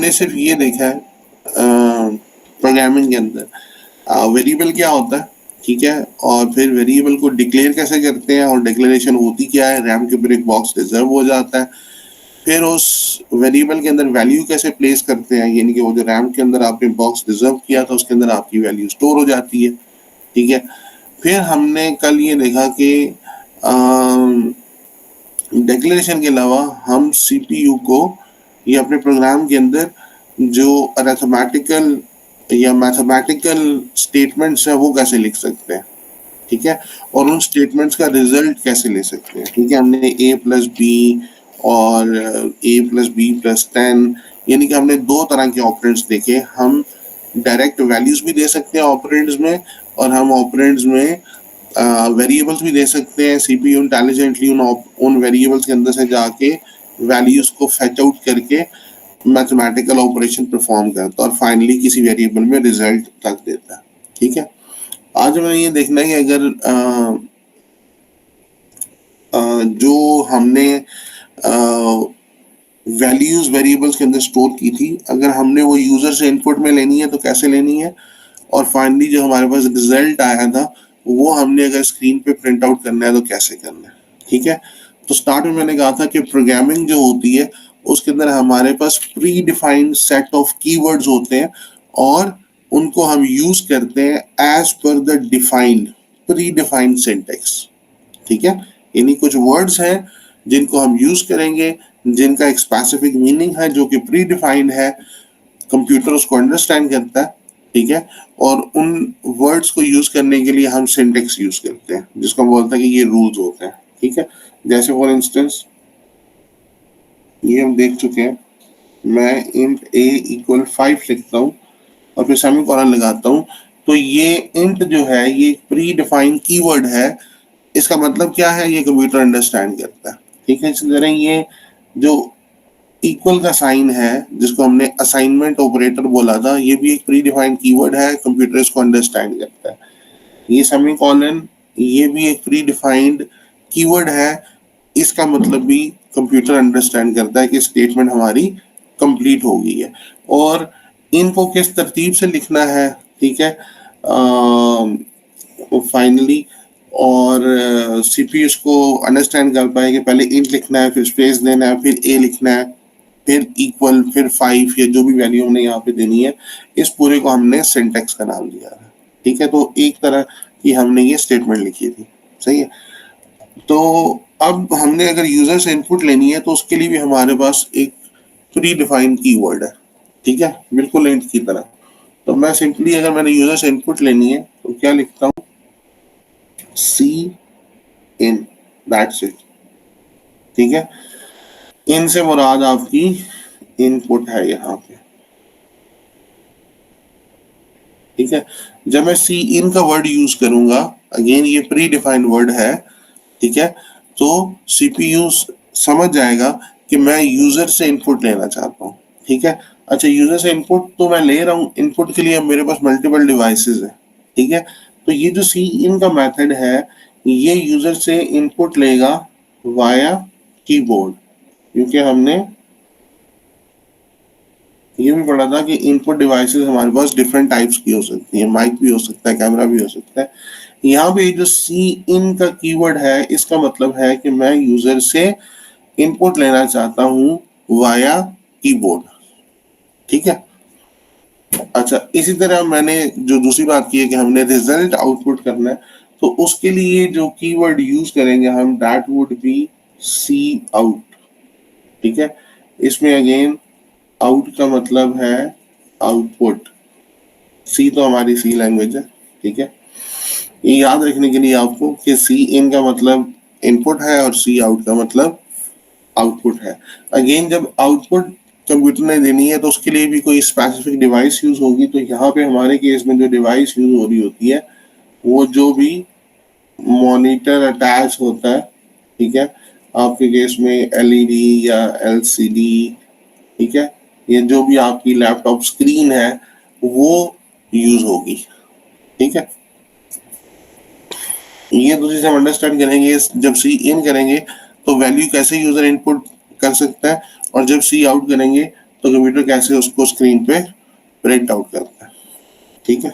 हमने सिर्फ ये देखा है प्रोग्रामिंग के अंदर वेरिएबल क्या होता है, ठीक है, और फिर वेरिएबल को डिक्लेयर कैसे करते हैं और डिक्लेरेशन होती क्या है, रैम के ऊपर एक बॉक्स रिजर्व हो जाता है, फिर उस वेरिएबल के अंदर वैल्यू कैसे प्लेस करते हैं, यानी कि वो जो रैम के अंदर आपने बॉक्स रिजर्व किया था उसके अंदर आपकी वैल्यू स्टोर हो जाती है, ठीक है। फिर हमने कल ये देखा कि डिक्लेरेशन के अलावा हम सीपीयू को या अपने प्रोग्राम के अंदर जो अरिथमेटिकल या मैथमेटिकल स्टेटमेंट्स है वो कैसे लिख सकते हैं, ठीक है, और उन स्टेटमेंट्स का रिजल्ट कैसे ले सकते हैं, ठीक है। हमने ए प्लस बी और ए प्लस बी प्लस 10, यानी कि हमने दो तरह के ऑपरेंड्स देखे। हम डायरेक्ट वैल्यूज भी दे सकते हैं ऑपरेंड्स में, और हम ऑपरेंड्स में वेरिएबल्स भी दे सकते हैं। सीपीयू इंटेलिजेंटली उन वेरिएबल्स के अंदर से जाके वैल्यूज को फेच आउट करके मैथमेटिकल ऑपरेशन परफॉर्म करता है और फाइनली किसी वेरिएबल में रिजल्ट तक देता है, ठीक है। आज हमें ये देखना है कि अगर जो हमने वैल्यूज वेरिएबल्स के अंदर स्टोर की थी, अगर हमने वो यूजर से इनपुट में लेनी है तो कैसे लेनी है, और फाइनली जो हमारे पास रिजल्ट आया था वो हमने अगर स्क्रीन पे प्रिंट आउट करना है तो कैसे करना है, ठीक है। तो स्टार्ट में मैंने कहा था कि प्रोग्रामिंग जो होती है उसके अंदर हमारे पास predefined set of keywords होते हैं और उनको हम यूज करते हैं as per the defined predefined syntax, ठीक है। यानी कुछ वर्ड्स हैं जिनको हम यूज करेंगे, जिनका एक स्पेसिफिक मीनिंग है जो कि प्री डिफाइंड है, कंप्यूटर उसको अंडरस्टैंड करता है, ठीक है, और उन वर्ड्स को यूज करने के लिए हम सिंटेक्स यूज करते हैं जिसको हम बोलते हैं कि ये रूल्स होते हैं, ठीक है। जैसे फॉर इंस्टेंस ये हम देख चुके हैं, मैं इंट a इक्वल 5 लिखता हूँ और फिर सेमीकोलन लगाता हूँ, तो ये इंट जो है ये प्री डिफाइंड कीवर्ड है। इसका मतलब क्या है, ये कंप्यूटर अंडरस्टैंड करता है, ठीक है। इसी तरह ये जो इक्वल का साइन है जिसको हमने असाइनमेंट ऑपरेटर बोला था, ये भी एक प्री डिफाइंड कीवर्ड है, कंप्यूटर इसको अंडरस्टैंड करता है। ये सेमीकोलन ये भी एक प्री डिफाइंड कीवर्ड है, इसका मतलब भी कंप्यूटर अंडरस्टैंड करता है कि स्टेटमेंट हमारी कंप्लीट हो गई है। और इनको किस तरतीब से लिखना है, ठीक है, फाइनली, और सीपीयू इसको अंडरस्टैंड कर पाए कि पहले इंट लिखना है, फिर स्पेस देना है, फिर ए लिखना है, फिर इक्वल, फिर 5 या जो भी वैल्यू हमने यहाँ पे देनी है, इस पूरे को हमने सिंटेक्स का नाम दिया है, ठीक है। तो एक तरह की हमने ये स्टेटमेंट लिखी थी, सही है। तो अब हमने अगर यूजर से इनपुट लेनी है तो उसके लिए भी हमारे पास एक प्री डिफाइंड कीवर्ड है, ठीक है, बिल्कुल इंट की तरह। तो मैं सिंपली अगर मैंने यूजर से इनपुट लेनी है तो क्या लिखता हूँ, सी इन, दैट्स इट, ठीक है। इन से मुराद आपकी इनपुट है यहाँ पे, ठीक है। जब मैं सी इन का वर्ड यूज करूंगा, अगेन ये प्री डिफाइंड वर्ड है, ठीक है, तो सीपीयू समझ जाएगा कि मैं यूजर से इनपुट लेना चाहता हूँ, ठीक है। अच्छा, यूजर से इनपुट तो मैं ले रहा हूँ, इनपुट के लिए मेरे पास मल्टीपल डिवाइसेस है, ठीक है। तो ये जो सी इन का मेथड है ये यूजर से इनपुट लेगा वाया कीबोर्ड, क्योंकि हमने ये भी पढ़ा था कि इनपुट डिवाइसेस हमारे पास डिफरेंट टाइप्स की हो सकती है, माइक भी हो सकता है, कैमरा भी हो सकता है। यहाँ पे जो सी इन का कीवर्ड है इसका मतलब है कि मैं यूजर से इनपुट लेना चाहता हूँ वाया कीबोर्ड, ठीक है। अच्छा, इसी तरह मैंने जो दूसरी बात की है कि हमने रिजल्ट आउटपुट करना है, तो उसके लिए जो कीवर्ड यूज करेंगे हम, that would be cout, ठीक है। इसमें अगेन आउट का मतलब है आउटपुट, सी तो हमारी सी लैंग्वेज है, ठीक है। ये याद रखने के लिए आपको कि सी इन का मतलब इनपुट है और सी आउट का मतलब आउटपुट है। अगेन जब आउटपुट कंप्यूटर ने देनी है तो उसके लिए भी कोई स्पेसिफिक डिवाइस यूज होगी, तो यहाँ पे हमारे केस में जो डिवाइस यूज हो रही होती है वो जो भी मॉनिटर अटैच होता है, ठीक है, आपके केस में एलईडी या एलसीडी, ठीक है, ये जो भी आपकी लैपटॉप स्क्रीन है वो यूज होगी, ठीक है। ये दूसरी से हम अंडरस्टैंड करेंगे, जब सी इन करेंगे तो वैल्यू कैसे यूजर इनपुट कर सकता है, और जब सी आउट करेंगे तो कंप्यूटर कैसे उसको स्क्रीन पे प्रिंट आउट करता है। ठीक है,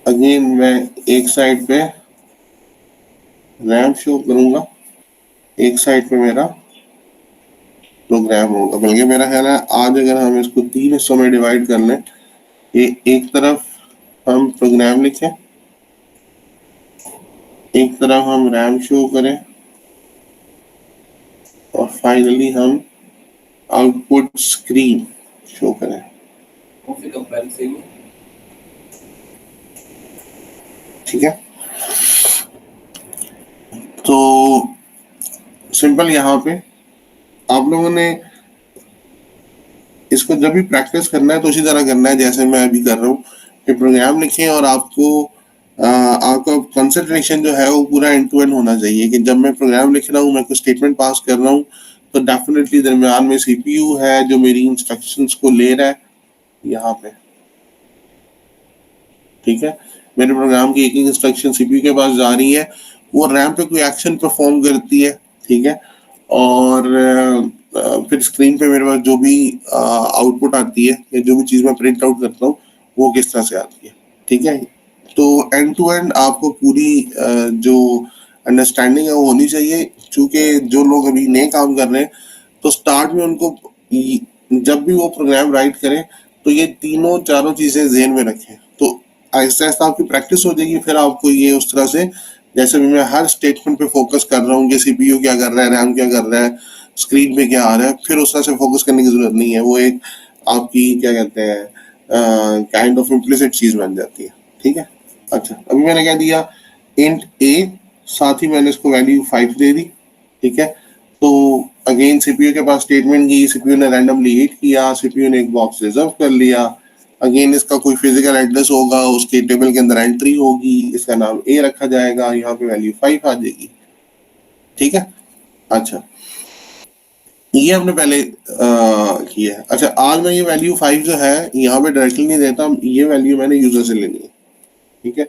अगेन मैं एक साइड पे रैम शो करूंगा, एक साइड पे मेरा प्रोग्राम होगा। बल्कि मेरा ख्याल है आज अगर हम इसको 3 हिस्सों में डिवाइड कर लें, एक तरफ हम प्रोग्राम लिखें, एक तरफ हम रैम शो करें, और फाइनली हम आउटपुट स्क्रीन शो करें। ठीक है, तो सिंपल यहाँ पे आप लोगों ने इसको जब भी प्रैक्टिस करना है तो उसी तरह करना है जैसे मैं अभी कर रहा हूँ, कि प्रोग्राम लिखें और आपको आपका कंसंट्रेशन जो है वो पूरा एंड टू एंड होना चाहिए। कि जब मैं प्रोग्राम लिख रहा हूँ, मैं कुछ स्टेटमेंट पास कर रहा हूँ, तो डेफिनेटली दरमियान में सीपीयू है जो मेरी इंस्ट्रक्शंस को ले रहा है यहाँ पे। ठीक है, मेरे प्रोग्राम की एक एक इंस्ट्रक्शन सीपीयू के पास जा रही है, वो रैम पे कोई एक्शन परफॉर्म करती है। ठीक है, और फिर स्क्रीन पे मेरे पास जो भी आउटपुट आती है या जो भी चीज़ मैं प्रिंट आउट करता हूँ वो किस तरह से आती है। ठीक है, तो एंड टू एंड आपको पूरी जो अंडरस्टैंडिंग है वो होनी चाहिए। क्योंकि जो लोग अभी नए काम कर रहे हैं, तो स्टार्ट में उनको जब भी वो प्रोग्राम राइट करें तो ये तीनों चारों चीज़ें ज़हन में रखें, तो आहिस्ता आहिस्ता आपकी प्रैक्टिस हो जाएगी। फिर आपको ये उस तरह से, जैसे भी मैं हर स्टेटमेंट पे फोकस कर रहा हूँ कि सीपीयू क्या कर रहा है, रैम क्या कर रहा है, स्क्रीन पे क्या आ रहा है, फिर उस तरह से फोकस करने की जरूरत नहीं है। वो एक आपकी क्या कहते हैं काइंड ऑफ इम्प्लिसिट चीज बन जाती है। ठीक है, अच्छा अभी मैंने क्या दिया, इंट ए, साथ ही मैंने इसको वैल्यू 5 दे दी। ठीक है, तो अगेन सीपीयू के पास स्टेटमेंट की, सीपीयू ने रैंडमली हिट किया, सीपीयू ने एक बॉक्स रिजर्व कर लिया। अगेन इसका कोई फिजिकल एड्रेस होगा, उसके टेबल के अंदर एंट्री होगी, इसका नाम ए रखा जाएगा, यहाँ पे वैल्यू 5 आ जाएगी। ठीक है, अच्छा ये हमने पहले किया है। अच्छा आज मैं ये वैल्यू 5 जो है यहाँ पे डायरेक्टली नहीं देता, ये वैल्यू मैंने यूजर से लेनी है। ठीक है,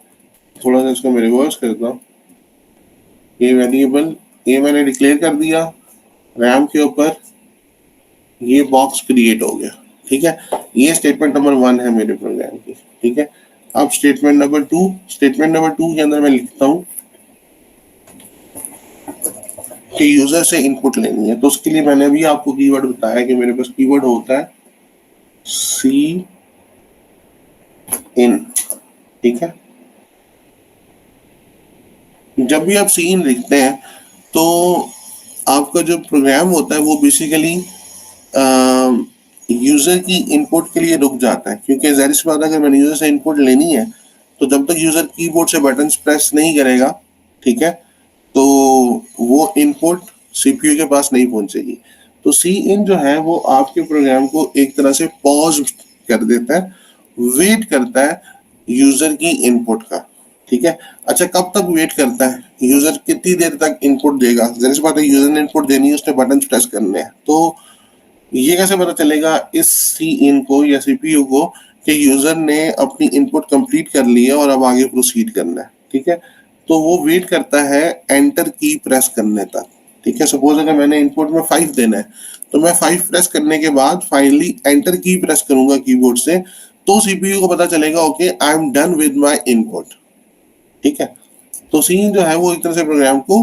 थोड़ा सा इसको मैं रिवर्स करता हूँ। ये वेरिएबल ये मैंने डिक्लेयर कर दिया, रैम के ऊपर ये बॉक्स क्रिएट हो गया। ठीक है, ये स्टेटमेंट नंबर 1 है मेरे प्रोग्राम की। ठीक है, अब स्टेटमेंट नंबर 2, स्टेटमेंट नंबर 2 के अंदर मैं लिखता हूँ कि यूजर से इनपुट लेनी है। तो उसके लिए मैंने अभी आपको कीवर्ड बताया कि मेरे पास कीवर्ड होता है सी इन। ठीक है, जब भी आप सी इन लिखते हैं तो आपका जो प्रोग्राम होता है वो बेसिकली यूजर की इनपुट के लिए रुक जाता है। क्योंकि जाहिर सी बात है, अगर मैंने यूजर से इनपुट लेनी है तो जब तक यूजर कीबोर्ड से बटन्स प्रेस नहीं करेगा, ठीक है, तो वो इनपुट सीपीयू के पास नहीं पहुंचेगी। तो सी इन जो है वो आपके प्रोग्राम को एक तरह से पॉज कर देता है, वेट करता है यूजर की इनपुट का। ठीक है, अच्छा कब तक वेट करता है, यूजर कितनी देर तक इनपुट देगा। जाहिर सी बात है, यूजर ने इनपुट देनी है, उसने बटन प्रेस करने हैं। तो ये कैसे पता चलेगा इस सी इन को या सीपीयू को कि यूजर ने अपनी इनपुट कंप्लीट कर ली है और अब आगे प्रोसीड करना है। ठीक है, तो वो वेट करता है एंटर की प्रेस करने तक। ठीक है, सपोज अगर मैंने इनपुट में 5 देना है, तो मैं 5 प्रेस करने के बाद फाइनली एंटर की प्रेस करूंगा कीबोर्ड से, तो सीपीयू को पता चलेगा okay I am done with my input. ठीक है, तो सीन जो है वो एक तरह से प्रोग्राम को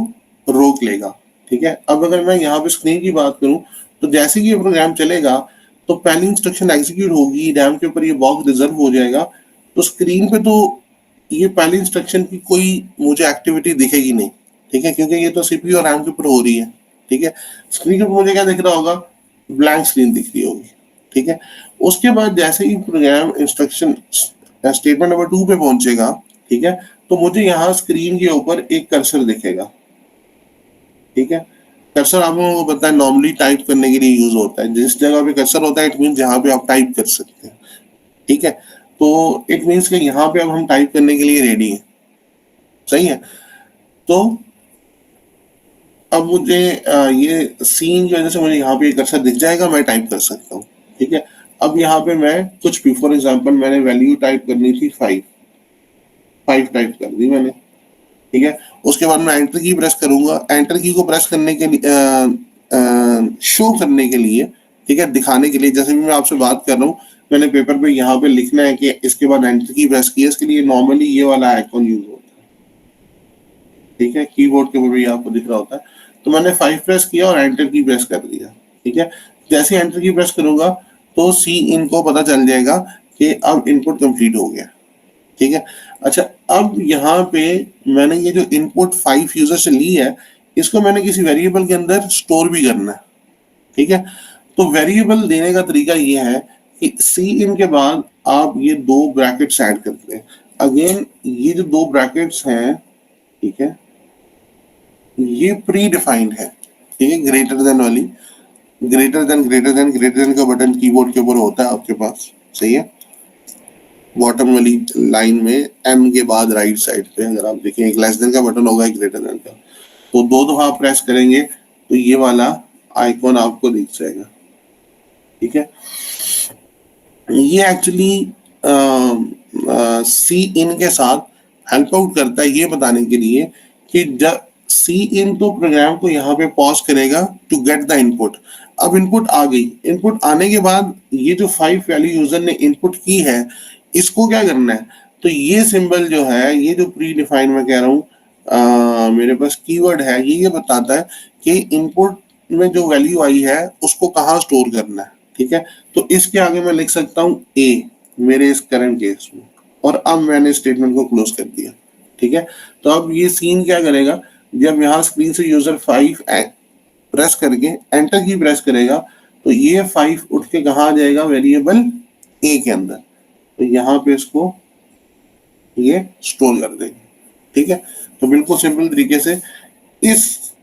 रोक लेगा। ठीक है, अब अगर मैं यहाँ पे स्क्रीन की बात करूँ, तो जैसे कि ये प्रोग्राम चलेगा तो पहली इंस्ट्रक्शन एग्जीक्यूट होगी, रैम के ऊपर ये बॉक्स रिजर्व हो जाएगा, तो स्क्रीन पे तो ये पहली इंस्ट्रक्शन की कोई मुझे एक्टिविटी दिखेगी नहीं। ठीक है, क्योंकि ये तो सीपीयू और रैम के ऊपर हो रही है। ठीक है, स्क्रीन पे मुझे क्या दिख रहा होगा, ब्लैंक स्क्रीन दिख रही होगी। ठीक है, उसके बाद जैसे ही प्रोग्राम इंस्ट्रक्शन स्टेटमेंट नंबर 2 पे पहुंचेगा, ठीक है, तो मुझे यहाँ स्क्रीन के ऊपर एक कर्सर दिखेगा। ठीक है, कर्सर आप लोगों को पता है नॉर्मली टाइप करने के लिए यूज होता है। जिस जगह पे कर्सर होता है इट मीन जहाँ पे आप टाइप कर सकते हैं। ठीक है, तो इट मीन्स कि यहाँ पे अब हम टाइप करने के लिए रेडी हैं। सही है, तो अब मुझे ये सीन की वजह से मुझे यहाँ पे कर्सर दिख जाएगा, मैं टाइप कर सकता हूँ। ठीक है, अब यहाँ पे मैं कुछ भी, फॉर एग्जाम्पल मैंने वैल्यू टाइप करनी थी 5 टाइप कर दी मैंने। ठीक है। उसके बाद मैं एंटर की प्रेस करूंगा। एंटर की को प्रेस करने के लिए शो करने के लिए, ठीक है, दिखाने के लिए, जैसे भी मैं आपसे बात कर रहा हूँ, मैंने पेपर पे यहाँ पे लिखना है कि इसके बाद एंटर की प्रेस की है, इसके लिए नॉर्मली ये वाला आइकॉन यूज होता है, ठीक है, कीबोर्ड के ऊपर भी आपको दिख रहा होता है। तो मैंने 5 प्रेस किया और एंटर की प्रेस कर दिया, ठीक है। जैसे एंटर की प्रेस करूंगा तो सी इन को पता चल जाएगा कि अब इनपुट कंप्लीट हो गया, ठीक है। अच्छा, अब यहाँ पे मैंने ये जो इनपुट 5 यूजर से ली है, इसको मैंने किसी वेरिएबल के अंदर स्टोर भी करना है, ठीक है। तो वेरिएबल देने का तरीका ये है कि सी इन के बाद आप ये दो ब्रैकेट्स ऐड करते हैं। अगेन ये जो दो ब्रैकेट्स हैं, ठीक है, ये प्री डिफाइंड है, ठीक है, ग्रेटर देन वाली। ग्रेटर देन का बटन कीबोर्ड के ऊपर होता है आपके पास, सही है। बॉटम वाली लाइन में एम के बाद राइट साइड पे अगर आप देखें एक लेस देन का बटन होगा, एक ग्रेटर देन का। तो दो दफा आप प्रेस करेंगे तो ये वाला आइकॉन आपको दिख जाएगा, ठीक है। ये एक्चुअली सी इन के साथ हेल्प आउट करता है ये बताने के लिए कि जब सी इन तो प्रोग्राम को यहाँ पे पॉज करेगा टू गेट द इनपुट। अब इनपुट आ गई, इनपुट आने के बाद ये जो 5 वैल्यू यूजर ने इनपुट की है, इसको क्या करना है। तो ये सिंबल जो है, ये जो प्री डिफाइन मैं कह रहा हूँ, मेरे पास कीवर्ड है, ये बताता है कि इनपुट में जो वैल्यू आई है उसको कहाँ स्टोर करना है, ठीक है। तो इसके आगे मैं लिख सकता हूँ ए मेरे इस करंट केस में, और अब मैंने स्टेटमेंट को क्लोज कर दिया, ठीक है। तो अब ये सीन क्या करेगा, जब यहाँ स्क्रीन से यूजर 5 प्रेस करके एंटर की प्रेस करेगा तो ये 5 उठ के कहाँ आ जाएगा, वेरिएबल ए के अंदर। तो यहाँ पे इसको ये स्टोर कर देंगे, ठीक है। तो बिल्कुल सिंपल तरीके से इस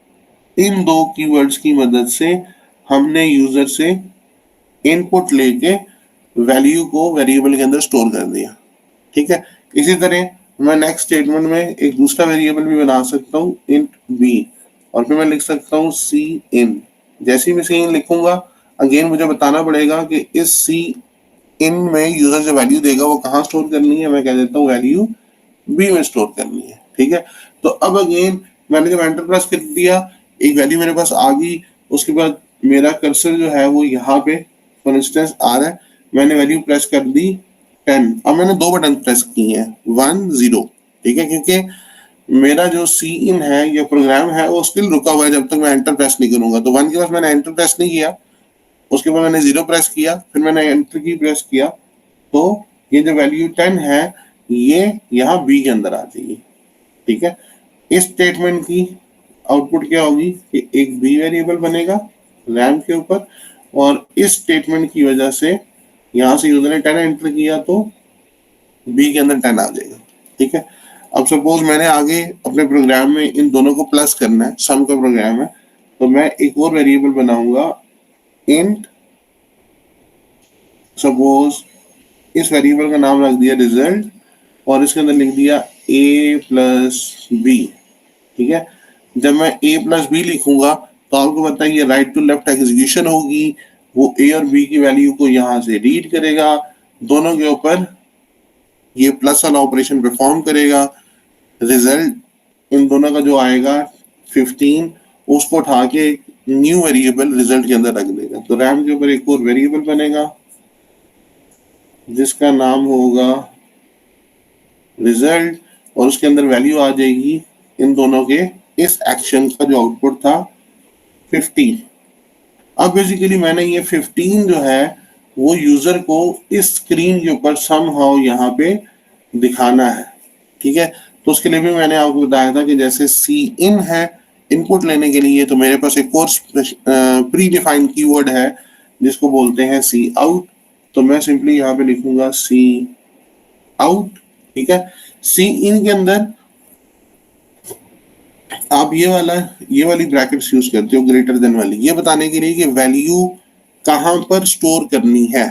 इन दो कीवर्ड्स की मदद से हमने यूजर से इनपुट लेके वैल्यू को वेरिएबल के अंदर स्टोर कर दिया, ठीक है। इसी तरह मैं नेक्स्ट स्टेटमेंट में एक दूसरा वेरिएबल भी बना सकता हूँ, इंट बी, और फिर मैं लिख सकता हूँ सी इन। जैसे ही मैं सी इन लिखूंगा, अगेन मुझे बताना पड़ेगा कि इस सी इन में यूजर जो वैल्यू देगा वो कहाँ स्टोर करनी है। मैं कह देता हूँ वैल्यू बी में स्टोर करनी है, ठीक है। तो अब अगेन मैंने जब एंटर प्रेस कर दिया, एक वैल्यू मेरे पास आ गई। उसके बाद मेरा कर्सर जो है वो यहाँ पे फॉर इंस्टेंस आ रहा है, मैंने वैल्यू प्रेस कर दी 10। अब मैंने दो बटन प्रेस किए हैं 1 0, ठीक है, क्योंकि मेरा जो सी इन है या प्रोग्राम है वो स्टिल रुका हुआ है जब तक मैं एंटर प्रेस नहीं करूंगा। तो 1 के बाद मैंने एंटर प्रेस नहीं किया, उसके बाद मैंने 0 प्रेस किया, फिर मैंने एंटर की प्रेस किया, तो ये जो वैल्यू 10 है ये यहाँ बी के अंदर आ जाएगी, ठीक है। इस स्टेटमेंट की आउटपुट क्या होगी कि एक बी वेरिएबल बनेगा रैम के ऊपर, और इस स्टेटमेंट की वजह से यहाँ से यूजर ने 10 एंटर किया तो बी के अंदर 10 आ जाएगा, ठीक है। अब सपोज मैंने आगे अपने प्रोग्राम में इन दोनों को प्लस करना है, सम का प्रोग्राम है, तो मैं एक और वेरिएबल बनाऊंगा इंट, सपोज इस वेरिएबल का नाम रख दिया रिजल्ट, और इसके अंदर लिख दिया a प्लस बी, ठीक है। जब मैं a प्लस बी लिखूंगा तो आपको पता है ये राइट टू लेफ्ट एग्जीक्यूशन होगी, वो a और b की वैल्यू को यहाँ से रीड करेगा, दोनों के ऊपर ये प्लस वाला ऑपरेशन परफॉर्म करेगा। रिजल्ट इन दोनों का जो आएगा 15, उसको उठा के न्यू वेरिएबल रिजल्ट के अंदर रख देगा। तो रैम के ऊपर एक और वेरिएबल बनेगा जिसका नाम होगा रिजल्ट, और उसके अंदर वैल्यू आ जाएगी इन दोनों के इस एक्शन का जो आउटपुट था 15। अब बेसिकली मैंने ये 15 जो है वो यूजर को इस स्क्रीन के ऊपर समहाउ यहाँ पे दिखाना है, ठीक है। तो उसके लिए भी मैंने आपको बताया था कि जैसे सी इन है इनपुट लेने के लिए, तो मेरे पास एक और प्री डिफाइंड कीवर्ड है जिसको बोलते हैं सी आउट। तो मैं सिंपली यहाँ पे लिखूंगा सी आउट, ठीक है। सी इन के अंदर आप ये वाली ब्रैकेट्स यूज करते हो ग्रेटर देन वाली, ये बताने के लिए कि वैल्यू कहां पर स्टोर करनी है,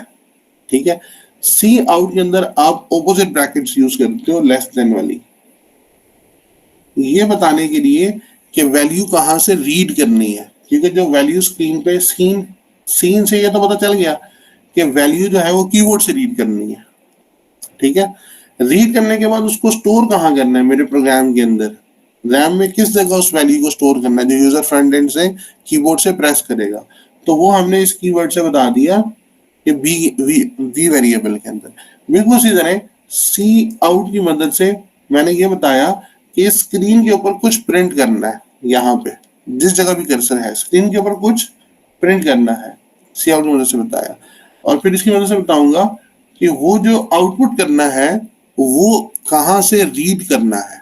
ठीक है। सी आउट के अंदर आप ऑपोजिट ब्रैकेट्स यूज करते हो लेस देन वाली, ये बताने के लिए कि वैल्यू कहां से रीड करनी है, क्योंकि जो वैल्यू स्क्रीन पे सीन से ये तो पता चल गया कि वैल्यू जो है वो कीबोर्ड से रीड करनी है, ठीक है। रीड करने के बाद उसको स्टोर कहाँ करना है मेरे प्रोग्राम के अंदर, रैम में किस जगह उस वैल्यू को स्टोर करना है जो यूजर फ्रंट एंड से कीबोर्ड से प्रेस करेगा, तो वो हमने इस कीवर्ड से बता दिया कि वी वी वी वेरिएबल के अंदर। बिल्कुल इसी तरह सी आउट की मदद से मैंने ये बताया कि स्क्रीन के ऊपर कुछ प्रिंट करना है, यहाँ पे जिस जगह भी कर्सर है स्क्रीन के ऊपर कुछ प्रिंट करना है, सी आउट की मदद से बताया। और फिर इसकी मदद से बताऊंगा कि वो जो आउटपुट करना है वो कहाँ से रीड करना है।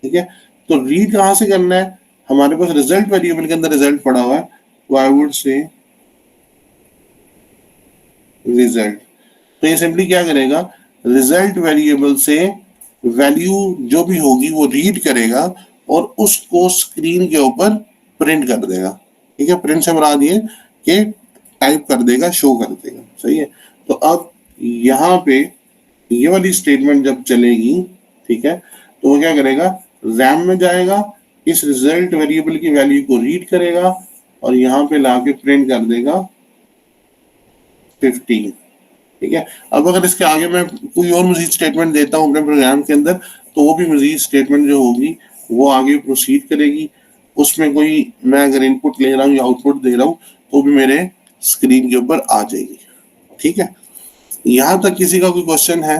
ठीक है, तो रीड कहाँ से करना है, हमारे पास रिजल्ट वेरिएबल के अंदर रिजल्ट पड़ा हुआ है, तो आई वुड से रिजल्ट। तो ये सिंपली क्या करेगा, रिजल्ट वेरिएबल से वैल्यू जो भी होगी वो रीड करेगा और उसको स्क्रीन के ऊपर प्रिंट कर देगा। ठीक है, प्रिंट से मुराद ये कि टाइप कर देगा, शो कर देगा। सही है, तो अब यहाँ पे ये वाली स्टेटमेंट जब चलेगी, ठीक है, तो वो क्या करेगा, रैम में जाएगा, इस रिजल्ट वेरिएबल की वैल्यू को रीड करेगा और यहाँ पे लाके प्रिंट कर देगा 15। ठीक है, अब अगर इसके आगे मैं कोई और मजीद स्टेटमेंट देता हूँ अपने प्रोग्राम के अंदर, तो वो भी मजीद स्टेटमेंट जो होगी वो आगे प्रोसीड करेगी। उसमें कोई मैं अगर इनपुट ले रहा हूँ या आउटपुट दे रहा हूँ तो भी मेरे स्क्रीन के ऊपर आ जाएगी। ठीक है, यहाँ तक किसी का कोई क्वेश्चन है?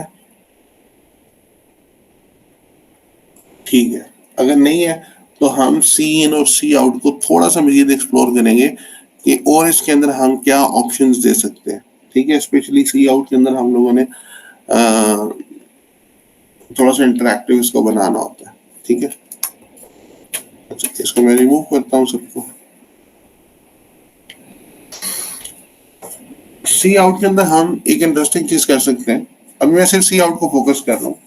ठीक है, अगर नहीं है तो हम सी इन और सी आउट को थोड़ा सा मजीद एक्सप्लोर करेंगे कि और इसके अंदर हम क्या ऑप्शंस दे सकते हैं। ठीक है, स्पेशली सी आउट के अंदर हम लोगों ने थोड़ा सा इंटरेक्टिव इसको बनाना होता है। ठीक है, अच्छा इसको मैं रिमूव करता हूँ सबको। सी आउट के अंदर हम एक इंटरेस्टिंग चीज कर सकते हैं। अब मैं सिर्फ सी आउट को फोकस कर रहा हूँ।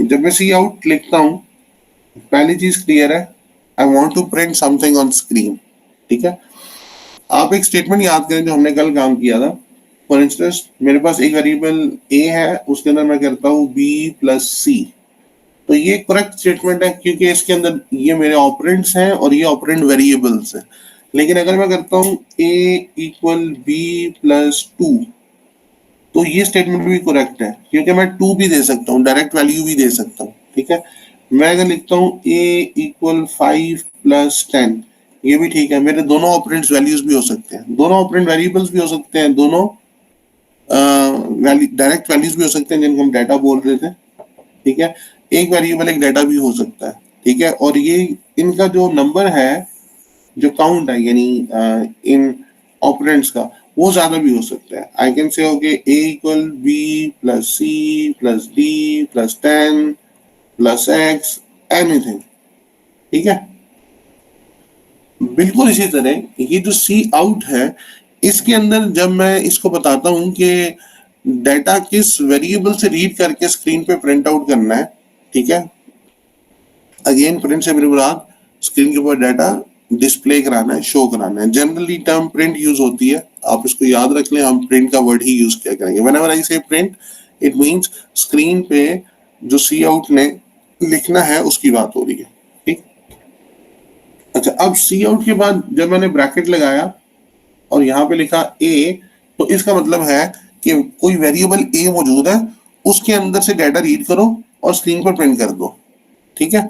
जब मैं सी आउट लिखता हूँ, पहली चीज क्लियर है, I want to print something on screen. ठीक है, आप एक स्टेटमेंट याद करें जो हमने कल काम किया था। फॉर इंस्टेंस मेरे पास एक वेरिएबल ए है, उसके अंदर मैं करता हूँ बी प्लस सी। तो ये करेक्ट स्टेटमेंट है क्योंकि इसके अंदर ये मेरे ऑपरेंड्स हैं और ये ऑपरेंड वेरिएबल्स हैं। लेकिन अगर मैं करता हूँ ए इक्वल बी प्लस टू, तो ये स्टेटमेंट भी करेक्ट है क्योंकि मैं टू भी दे सकता हूँ, डायरेक्ट वैल्यू भी दे सकता हूँ। ठीक है, मैं अगर लिखता हूँ ए इक्वल 5 प्लस 10, ये भी ठीक है, मेरे दोनों ऑपरेंड्स वैल्यूज भी हो सकते हैं, दोनों ऑपरेंड वेरिएबल्स भी हो सकते हैं, दोनों डायरेक्ट वैल्यूज भी हो सकते हैं जिनको हम डाटा बोल रहे थे। ठीक है, एक वेरिएबल एक डाटा भी हो सकता है। ठीक है, और ये इनका जो नंबर है, जो काउंट है यानी इन ऑपरेंड्स का, वो ज्यादा भी हो सकता है। I can say okay A equal B plus C plus D plus 10 plus X, anything. ठीक है, बिल्कुल इसी तरह ये जो सी आउट है, इसके अंदर जब मैं इसको बताता हूं कि डाटा किस वेरिएबल से रीड करके स्क्रीन पे प्रिंट आउट करना है। ठीक है, अगेन प्रिंट से मेरी मुराद स्क्रीन के ऊपर डाटा डिस्प्ले कराना है, शो कराना है। जनरली टर्म प्रिंट यूज होती है, आप इसको याद रख लें, हम प्रिंट का वर्ड ही यूज किया करेंगे। व्हेनेवर आई से प्रिंट, इट मींस स्क्रीन पे जो सी आउट ने लिखना है उसकी बात हो रही है। ठीक, अच्छा अब सी आउट के बाद जब मैंने ब्रैकेट लगाया और यहाँ पे लिखा ए, तो इसका मतलब है कि कोई वेरिएबल ए मौजूद है, उसके अंदर से डाटा रीड करो और स्क्रीन पर प्रिंट कर दो। ठीक है,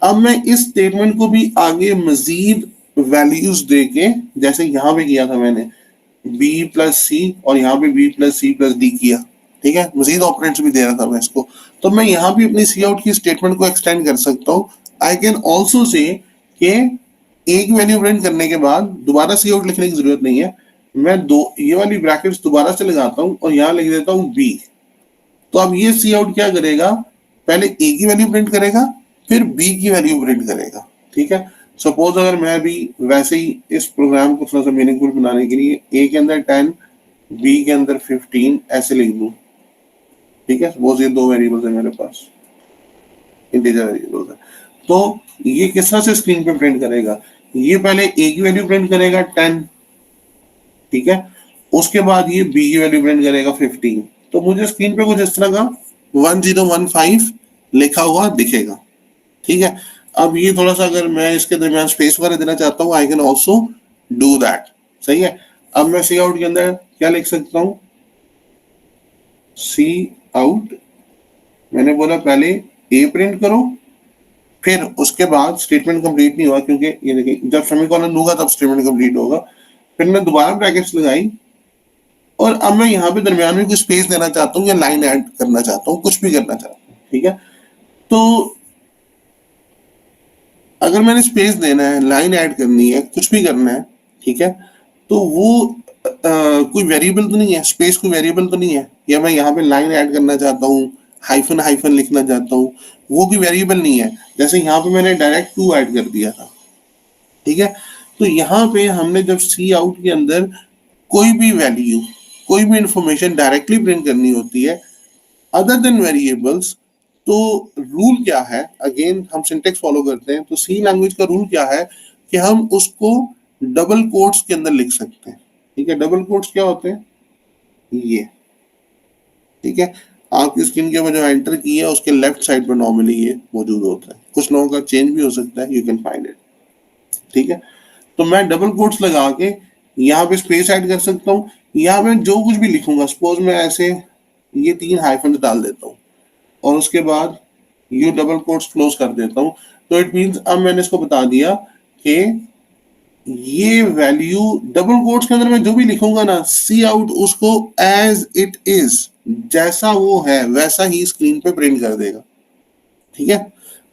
अब मैं इस स्टेटमेंट को भी आगे मजीद वैल्यूज दे के, जैसे यहाँ पे किया था मैंने b प्लस सी और यहाँ पे b plus C plus D किया। ठीक है, मजीद ऑपरेंड्स भी दे रहा था मैं इसको, तो मैं यहाँ भी अपनी सी आउट की स्टेटमेंट को एक्सटेंड कर सकता हूँ। आई कैन ऑल्सो से कि एक वैल्यू प्रिंट करने के बाद दोबारा सी आउट लिखने की जरूरत नहीं है, मैं दो ये वाली ब्रैकेट्स दोबारा से लगाता हूँ और यहाँ लिख देता हूँ b। तो अब ये सी आउट क्या करेगा, पहले ए की वैल्यू प्रिंट करेगा फिर बी की वैल्यू प्रिंट करेगा। ठीक है, सपोज अगर मैं भी वैसे ही इस प्रोग्राम को थोड़ा सा मीनिंगफुल बनाने के लिए ए के अंदर 10 बी के अंदर 15 ऐसे लिख दूं। ठीक है, सपोज ये दो वेरिएबल्स है मेरे पास, इंटीजर वेरिएबल्स है, तो ये किस तरह से स्क्रीन पे प्रिंट करेगा, ये पहले ए की वैल्यू प्रिंट करेगा 10। ठीक है, उसके बाद ये बी की वैल्यू प्रिंट करेगा 15। तो मुझे स्क्रीन पे कुछ इस तरह का 1015 लिखा हुआ दिखेगा। ठीक है, अब ये थोड़ा सा अगर मैं इसके दरमियान स्पेस वगैरह देना चाहता हूँ, I can also do that. सही है, अब मैं सी आउट के अंदर क्या लिख सकता हूँ, सी आउट मैंने बोला पहले ए प्रिंट करो फिर उसके बाद स्टेटमेंट कंप्लीट नहीं हुआ, क्योंकि ये देखिए जब सेमीकोलन दूंगा तब स्टेटमेंट कंप्लीट होगा। फिर मैं दोबारा ब्रैकेट्स लगाई और अब मैं यहाँ पे दरमियान में कुछ स्पेस देना चाहता हूँ या लाइन ऐड करना चाहता हूँ, कुछ भी करना चाहता हूँ, ठीक है। तो अगर मैंने स्पेस देना है, लाइन ऐड करनी है, कुछ भी करना है, ठीक है, तो वो कोई वेरिएबल तो नहीं है, स्पेस कोई वेरिएबल तो नहीं है, या मैं यहाँ पे लाइन ऐड करना चाहता हूँ, हाइफन हाइफन लिखना चाहता हूँ, वो कोई वेरिएबल नहीं है। जैसे यहाँ पे मैंने डायरेक्ट टू ऐड कर दिया था, ठीक है। तो यहाँ पे हमने जब सी आउट के अंदर कोई भी वैल्यू, कोई भी इंफॉर्मेशन डायरेक्टली प्रिंट करनी होती है अदर देन वेरिएबल्स, तो रूल क्या है, अगेन हम सिंटेक्स फॉलो करते हैं, तो सी लैंग्वेज का रूल क्या है कि हम उसको डबल कोट्स के अंदर लिख सकते हैं, ठीक है। डबल कोट्स क्या होते हैं, ये, ठीक है। आपकी स्क्रीन के ऊपर जो एंटर की है उसके लेफ्ट साइड पर नॉर्मली ये मौजूद होता है, कुछ लोगों का चेंज भी हो सकता है, यू कैन फाइंड इट, ठीक है। तो मैं डबल कोट्स लगा के यहाँ पे स्पेस ऐड कर सकता हूँ, यहाँ पे जो कुछ भी लिखूंगा, सपोज मैं ऐसे ये 3 हाइफन डाल देता हूँ और उसके बाद यू डबल कोट्स क्लोज कर देता हूँ, तो इट मीन्स अब मैंने इसको बता दिया कि ये वैल्यू डबल कोट्स के अंदर मैं जो भी लिखूंगा ना, सी आउट उसको एज इट इज, जैसा वो है वैसा ही स्क्रीन पे प्रिंट कर देगा, ठीक है।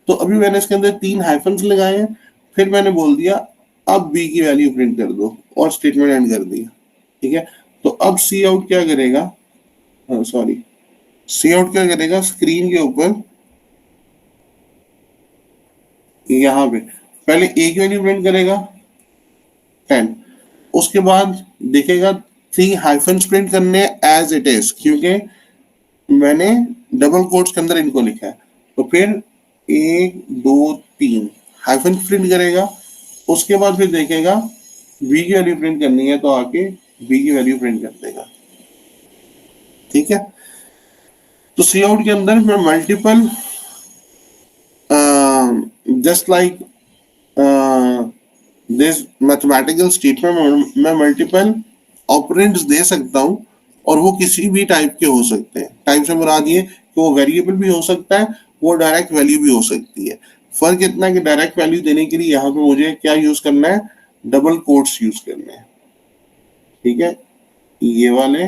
तो अभी मैंने इसके अंदर 3 हाइफन्स लगाए हैं, फिर मैंने बोल दिया अब बी की वैल्यू प्रिंट कर दो और स्टेटमेंट एंड कर दिया, ठीक है। तो अब सी आउट क्या करेगा, सॉरी, सी आउट क्या करेगा, स्क्रीन के ऊपर यहाँ पे पहले ए की वैल्यू प्रिंट करेगा 10, उसके बाद देखेगा 3 हाइफन्स प्रिंट करने एज इट इज, क्योंकि मैंने डबल कोट्स के अंदर इनको लिखा है। तो फिर 1 2 3 हाइफन प्रिंट करेगा, उसके बाद फिर देखेगा बी की वैल्यू प्रिंट करनी है तो आके बी की वैल्यू प्रिंट कर देगा, ठीक है। तो सी आउट के अंदर मैं multiple, just like this mathematical statement, मैं मल्टीपल ऑपरेंड्स दे सकता हूँ और वो किसी भी टाइप के हो सकते हैं। टाइप से मुराद ये कि वो वेरिएबल भी हो सकता है, वो डायरेक्ट वैल्यू भी हो सकती है। फर्क इतना है कि डायरेक्ट वैल्यू देने के लिए यहाँ पे मुझे क्या यूज करना है, डबल कोट्स यूज करने हैं, ठीक है, ये वाले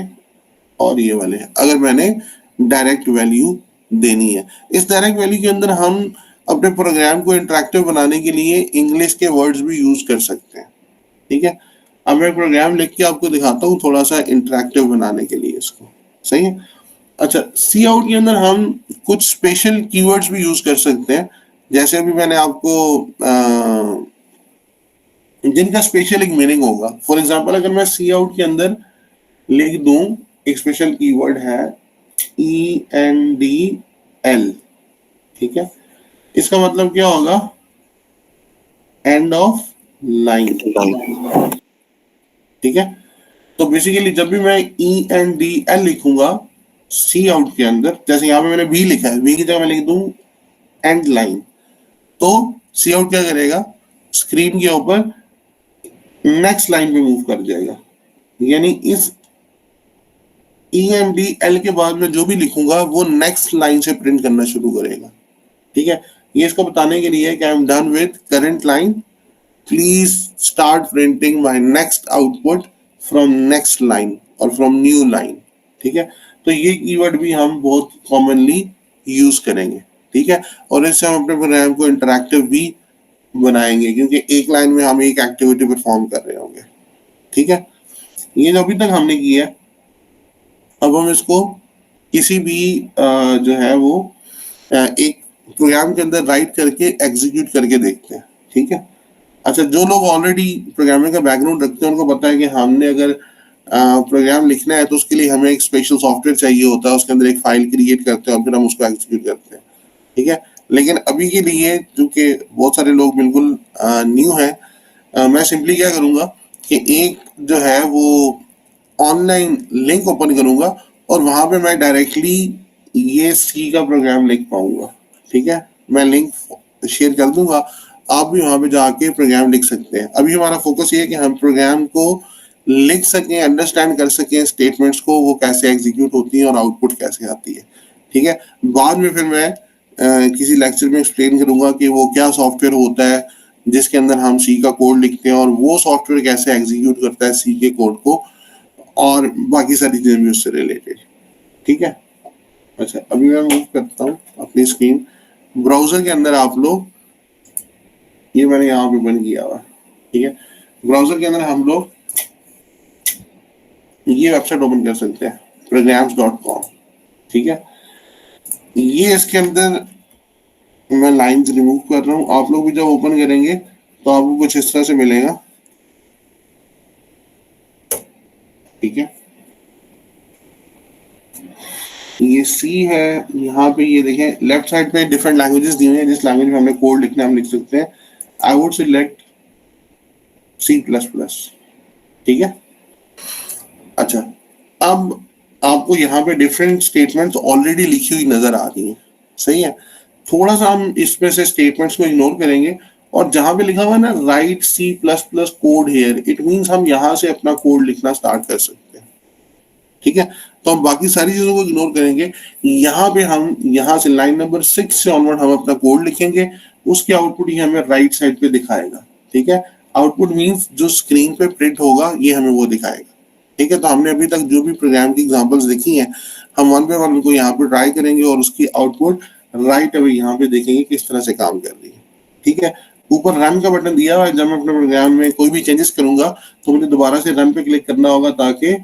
और ये वाले, अगर मैंने डायरेक्ट वैल्यू देनी है। इस डायरेक्ट वैल्यू के अंदर हम अपने प्रोग्राम को इंटरेक्टिव बनाने के लिए इंग्लिश के वर्ड्स भी यूज कर सकते हैं, ठीक है। अब मैं प्रोग्राम लिख के आपको दिखाता हूँ थोड़ा सा इंटरेक्टिव बनाने के लिए इसको, सही है। अच्छा, सी आउट के अंदर हम कुछ स्पेशल कीवर्ड्स भी यूज कर सकते हैं, जैसे अभी मैंने आपको जिनका स्पेशल एक मीनिंग होगा। फॉर एग्जांपल अगर मैं सी आउट के अंदर लिख दूं, एक स्पेशल कीवर्ड है ENDL, ठीक है, इसका मतलब क्या होगा, एंड ऑफ लाइन, ठीक है। तो बेसिकली जब भी मैं ENDL लिखूंगा सी आउट के अंदर, जैसे यहाँ पे मैंने बी लिखा है, बी की जगह मैं लिख दूं एंड लाइन, तो सी आउट क्या करेगा, स्क्रीन के ऊपर नेक्स्ट लाइन पे मूव कर जाएगा, यानी इस ENDL के बाद में जो भी लिखूंगा वो नेक्स्ट लाइन से प्रिंट करना शुरू करेगा, ठीक है। ये इसको बताने के लिए कि I am done with current line, please start printing my next output from next line और फ्रॉम न्यू लाइन, ठीक है। तो ये कीवर्ड भी हम बहुत कॉमनली यूज करेंगे, ठीक है। और इससे हम अपने प्रोग्राम को इंटरेक्टिव भी बनाएंगे, क्योंकि एक लाइन में हम एक एक्टिविटी परफॉर्म कर रहे होंगे, ठीक है। ये जो अभी तक हमने किया है, अब हम इसको किसी भी जो है वो एक प्रोग्राम के अंदर राइट करके एग्जीक्यूट करके देखते हैं, ठीक है। अच्छा, जो लोग ऑलरेडी प्रोग्रामिंग का बैकग्राउंड रखते हैं उनको पता है कि हमने अगर प्रोग्राम लिखना है तो उसके लिए हमें एक स्पेशल सॉफ्टवेयर चाहिए होता है, उसके अंदर एक फाइल क्रिएट करते हैं और फिर हम उसको एग्जीक्यूट करते हैं, ठीक है। लेकिन अभी के लिए क्योंकि बहुत सारे लोग बिल्कुल न्यू हैं, मैं सिंपली क्या करूँगा कि एक जो है वो ऑनलाइन लिंक ओपन करूँगा और वहाँ पे मैं डायरेक्टली ये सी का प्रोग्राम लिख पाऊंगा, ठीक है। मैं लिंक शेयर कर दूंगा, आप भी वहाँ पे जाके प्रोग्राम लिख सकते हैं। अभी हमारा फोकस ये है कि हम प्रोग्राम को लिख सकें, अंडरस्टैंड कर सकें स्टेटमेंट्स को, वो कैसे एग्जीक्यूट होती हैं और आउटपुट कैसे आती है, ठीक है। बाद में फिर मैं किसी लेक्चर में एक्सप्लेन करूंगा कि वो क्या सॉफ्टवेयर होता है जिसके अंदर हम सी का कोड लिखते हैं और वो सॉफ्टवेयर कैसे एग्जीक्यूट करता है सी के कोड को, और बाकी सारी चीजें भी उससे रिलेटेड। ठीक है। अच्छा, अभी मैं मूव करता हूँ अपनी स्क्रीन। ब्राउजर के अंदर आप लोग, ये मैंने यहाँ पे बंद किया हुआ, ठीक है। ब्राउजर के अंदर हम लोग ये वेबसाइट ओपन कर सकते हैं, programs.com। ठीक है। ये इसके अंदर मैं लाइंस रिमूव कर रहा हूँ, आप लोग भी जब ओपन करेंगे तो आपको कुछ इस तरह से मिलेगा। ठीक है, ये सी है। यहाँ पे ये देखें लेफ्ट साइड पे डिफरेंट लैंग्वेजेस दी हुई हैं, जिस लैंग्वेज में हमें कोड लिखना है हम लिख सकते हैं। I would select C++। ठीक है। अच्छा, अब आपको यहाँ पे डिफरेंट स्टेटमेंट्स ऑलरेडी लिखी हुई नजर आ रही हैं, सही है। थोड़ा सा हम इसमें से स्टेटमेंट्स को इग्नोर करेंगे, और जहां पे लिखा हुआ है ना right C++ code here, it means हम यहाँ से अपना कोड लिखना स्टार्ट कर सकते हैं। ठीक है, तो हम बाकी सारी चीजों को इग्नोर करेंगे। यहाँ पे हम यहाँ से लाइन नंबर 6 से ऑनवर्ड हम अपना कोड लिखेंगे, उसकी आउटपुट ही हमें राइट साइड पे दिखाएगा। ठीक है, आउटपुट मींस जो स्क्रीन पे प्रिंट होगा ये हमें वो दिखाएगा। ठीक है, तो हमने अभी तक जो भी प्रोग्राम की एग्जांपल्स देखी हैं, हम वन बाय वन उनको यहाँ पे ट्राई करेंगे और उसकी आउटपुट राइट अवे यहाँ पे देखेंगे किस तरह से काम कर रही है। ठीक है, ऊपर रन का बटन दिया हुआ है, जब मैं अपने प्रोग्राम में कोई भी चेंजेस करूंगा तो मुझे दोबारा से रन पे क्लिक करना होगा, ताकि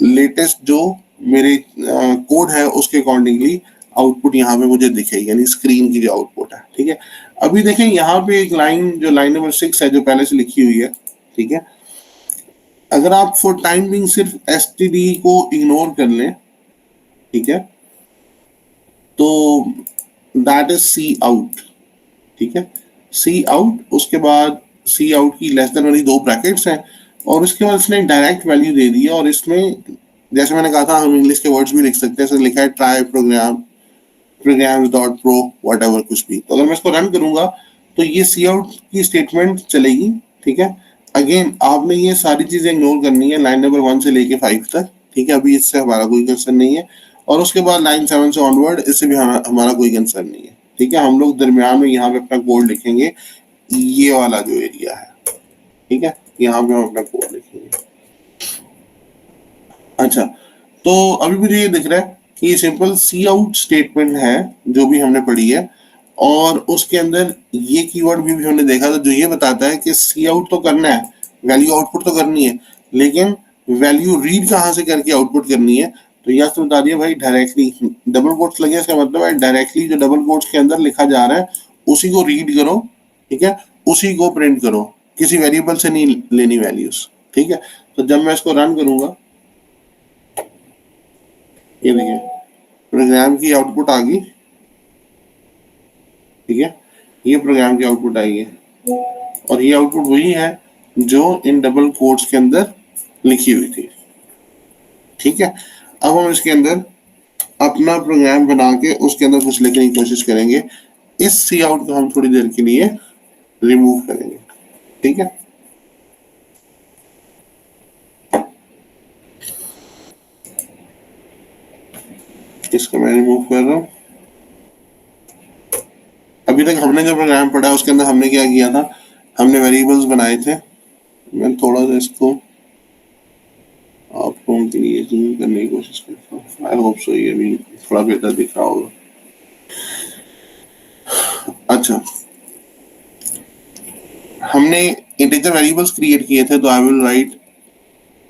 लेटेस्ट जो मेरे कोड है उसके अकॉर्डिंगली आउटपुट यहाँ पे मुझे दिखे, यानी स्क्रीन की जो आउटपुट है। ठीक है, अभी देखें यहाँ पे एक लाइन जो लाइन नंबर 6 है जो पहले से लिखी हुई है। ठीक है, अगर आप फॉर टाइम बिंग सिर्फ एसटीडी को इग्नोर कर लें, ठीक है, तो दैट इज सी आउट। ठीक है, सी आउट, उसके बाद सी आउट की लेस देन वाली दो ब्रैकेट्स हैं, और उसके बाद इसने डायरेक्ट वैल्यू दे दी है, और इसमें जैसे मैंने कहा था हम इंग्लिश के वर्ड्स भी लिख सकते हैं, जैसे लिखा है try programme, programs.pro, what ever कुछ भी। तो अगर मैं इसको रन करूंगा तो ये सी आउट की स्टेटमेंट चलेगी। ठीक है, अगेन आपने ये सारी चीजें इग्नोर करनी है लाइन नंबर 1 से लेके 5 तक। ठीक है, अभी इससे हमारा कोई कंसर्न नहीं है, और उसके बाद लाइन 7 से ऑनवर्ड इससे भी हमारा कोई कंसर्न नहीं है। ठीक है, हम लोग दरमियान में यहाँ पे अपना कोड लिखेंगे, ये वाला जो एरिया है। ठीक है, यहाँ पे हम अपना कोड लिखेंगे। अच्छा, तो अभी मुझे ये दिख रहा है कि ये सिंपल सी आउट स्टेटमेंट है जो भी हमने पढ़ी है, और उसके अंदर ये कीवर्ड भी हमने देखा था जो ये बताता है कि सी आउट तो करना है, वैल्यू आउटपुट तो करनी है, लेकिन वैल्यू रीड कहाँ से करके आउटपुट करनी है। तो यह तो बता दिया भाई, डायरेक्टली डबल कोट्स लगे, इसका मतलब है डायरेक्टली जो डबल कोट्स के अंदर लिखा जा रहा है उसी को रीड करो। ठीक है, उसी को प्रिंट करो, किसी वेरिएबल से नहीं लेनी वैल्यूज। ठीक है, तो जब मैं इसको रन करूंगा, ये देखिए प्रोग्राम की आउटपुट आ गई। ठीक है, ये प्रोग्राम की आउटपुट आई है, और ये आउटपुट वही है जो इन डबल कोट्स के अंदर लिखी हुई थी। ठीक है, अब हम इसके अंदर अपना प्रोग्राम बना के उसके अंदर कुछ लिखने की कोशिश करेंगे। इस सी आउट को हम थोड़ी देर के लिए रिमूव करेंगे। ठीक है, इसको मैं रिमूव कर रहा हूं। अभी तक हमने जो प्रोग्राम पढ़ा उसके अंदर हमने क्या किया था, हमने वेरिएबल्स बनाए थे। मैं थोड़ा सा इसको आपको उनके लिए जूम करने की कोशिश करता हूँ। आई होप सो ये भी थोड़ा बेहतर दिख रहा होगा। अच्छा, हमने इंटीजर वेरिएबल्स क्रिएट किए थे, तो आई विल राइट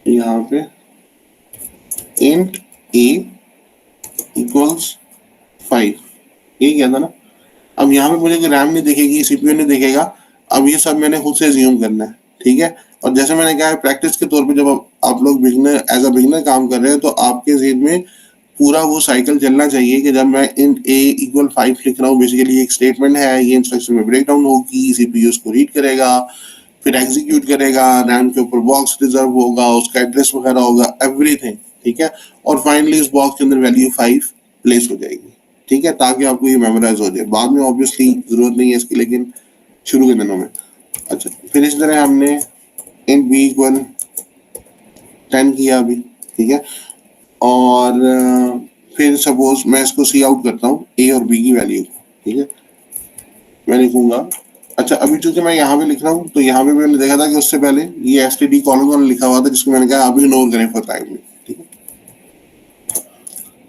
यहाँ पे इंट a इक्वल्स 5, ये क्या था ना। अब यहाँ पे मुझे रैम नहीं दिखेगी, सीपीयू नहीं दिखेगा, अब ये सब मैंने खुद से ज्यूम करना है। ठीक है, और जैसे मैंने कहा प्रैक्टिस के तौर पे जब आप लोग बिगनर एज अ बिगनर काम कर रहे हैं, तो आपके जेहन में पूरा वो साइकिल चलना चाहिए कि जब मैं इंट a इक्वल 5 लिख रहा हूँ, बेसिकली एक स्टेटमेंट है, ये इंस्ट्रक्शन में ब्रेक डाउन होगी, सीपीयू उसको रीड करेगा, फिर एग्जीक्यूट करेगा, रैम के ऊपर बॉक्स रिजर्व होगा, उसका एड्रेस वगैरह होगा, एवरीथिंग। ठीक है, और फाइनली उस बॉक्स के अंदर वैल्यू 5 प्लेस हो जाएगी। ठीक है, ताकि आपको ये मेमोराइज हो जाए। बाद में ऑब्वियसली जरूरत नहीं है इसकी, लेकिन शुरू के दिनों में। अच्छा, फिर इस तरह हमने इंट बी इक्वल 10 किया अभी। ठीक है, और फिर सपोज मैं इसको सी आउट करता हूँ ए और बी की वैल्यू को। ठीक है, मैं लिखूंगा। अच्छा, अभी चूंकि मैं यहाँ पे लिख रहा हूँ तो यहाँ पे मैंने देखा था कि उससे पहले ये std कॉलन लिखा हुआ था, जिसको मैंने कहा अभी इग्नोर करें फॉर टाइम। ठीक है,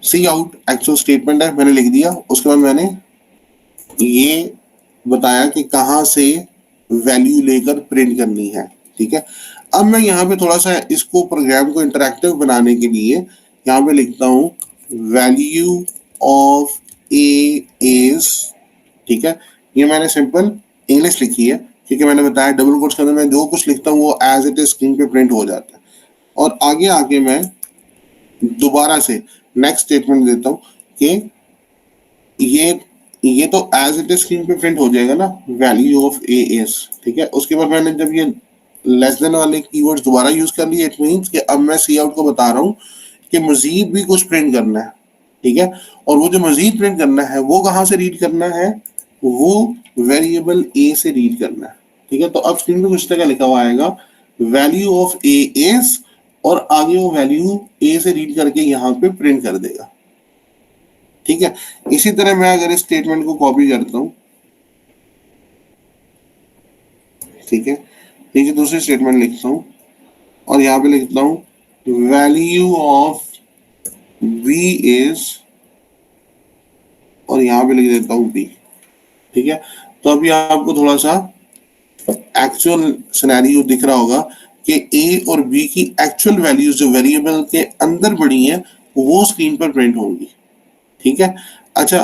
सी आउट एक्चुअल स्टेटमेंट है, मैंने लिख दिया। उसके बाद मैंने ये बताया कि कहाँ से वैल्यू लेकर प्रिंट करनी है। ठीक है, अब मैं यहाँ पे थोड़ा सा इसको प्रोग्राम को इंटरेक्टिव बनाने के लिए यहाँ पे लिखता हूँ वैल्यू ऑफ ए इज। ठीक है, ये मैंने सिंपल इंग्लिश लिखी है क्योंकि मैंने बताया डबल कोट्स के अंदर मैं जो कुछ लिखता हूँ वो एज इट इज स्क्रीन पे प्रिंट हो जाता है। और आगे आके मैं दोबारा से नेक्स्ट स्टेटमेंट देता हूँ कि ये तो एज इट इज स्क्रीन पे प्रिंट हो जाएगा ना, वैल्यू ऑफ ए इज। ठीक है, उसके बाद मैंने जब ये लेस देन वाले कीवर्ड्स दोबारा यूज कर लिए, इट मींस कि अब मैं सी आउट को बता रहा हूँ कि मजीद भी कुछ प्रिंट करना है। ठीक है, और वो जो मजीद प्रिंट करना है वो कहाँ से रीड करना है, वो वेरिएबल ए से रीड करना है। ठीक है, तो अब स्क्रीन पे कुछ तरह लिखा हुआ आएगा वैल्यू ऑफ ए इज, और आगे वो वैल्यू ए से रीड करके यहाँ पे प्रिंट कर देगा। ठीक है, इसी तरह मैं अगर इस स्टेटमेंट को कॉपी करता हूं, ठीक है, नीचे दूसरी स्टेटमेंट लिखता हूं और यहाँ पे लिखता हूं वैल्यू ऑफ बी इज, और यहाँ पे लिख देता हूं बी। ठीक है, तो अभी आपको थोड़ा सा एक्चुअल सिनेरियो दिख रहा होगा कि ए और बी की एक्चुअल वैल्यूज जो वेरिएबल के अंदर पड़ी हैं वो स्क्रीन पर प्रिंट होंगी। ठीक है, अच्छा,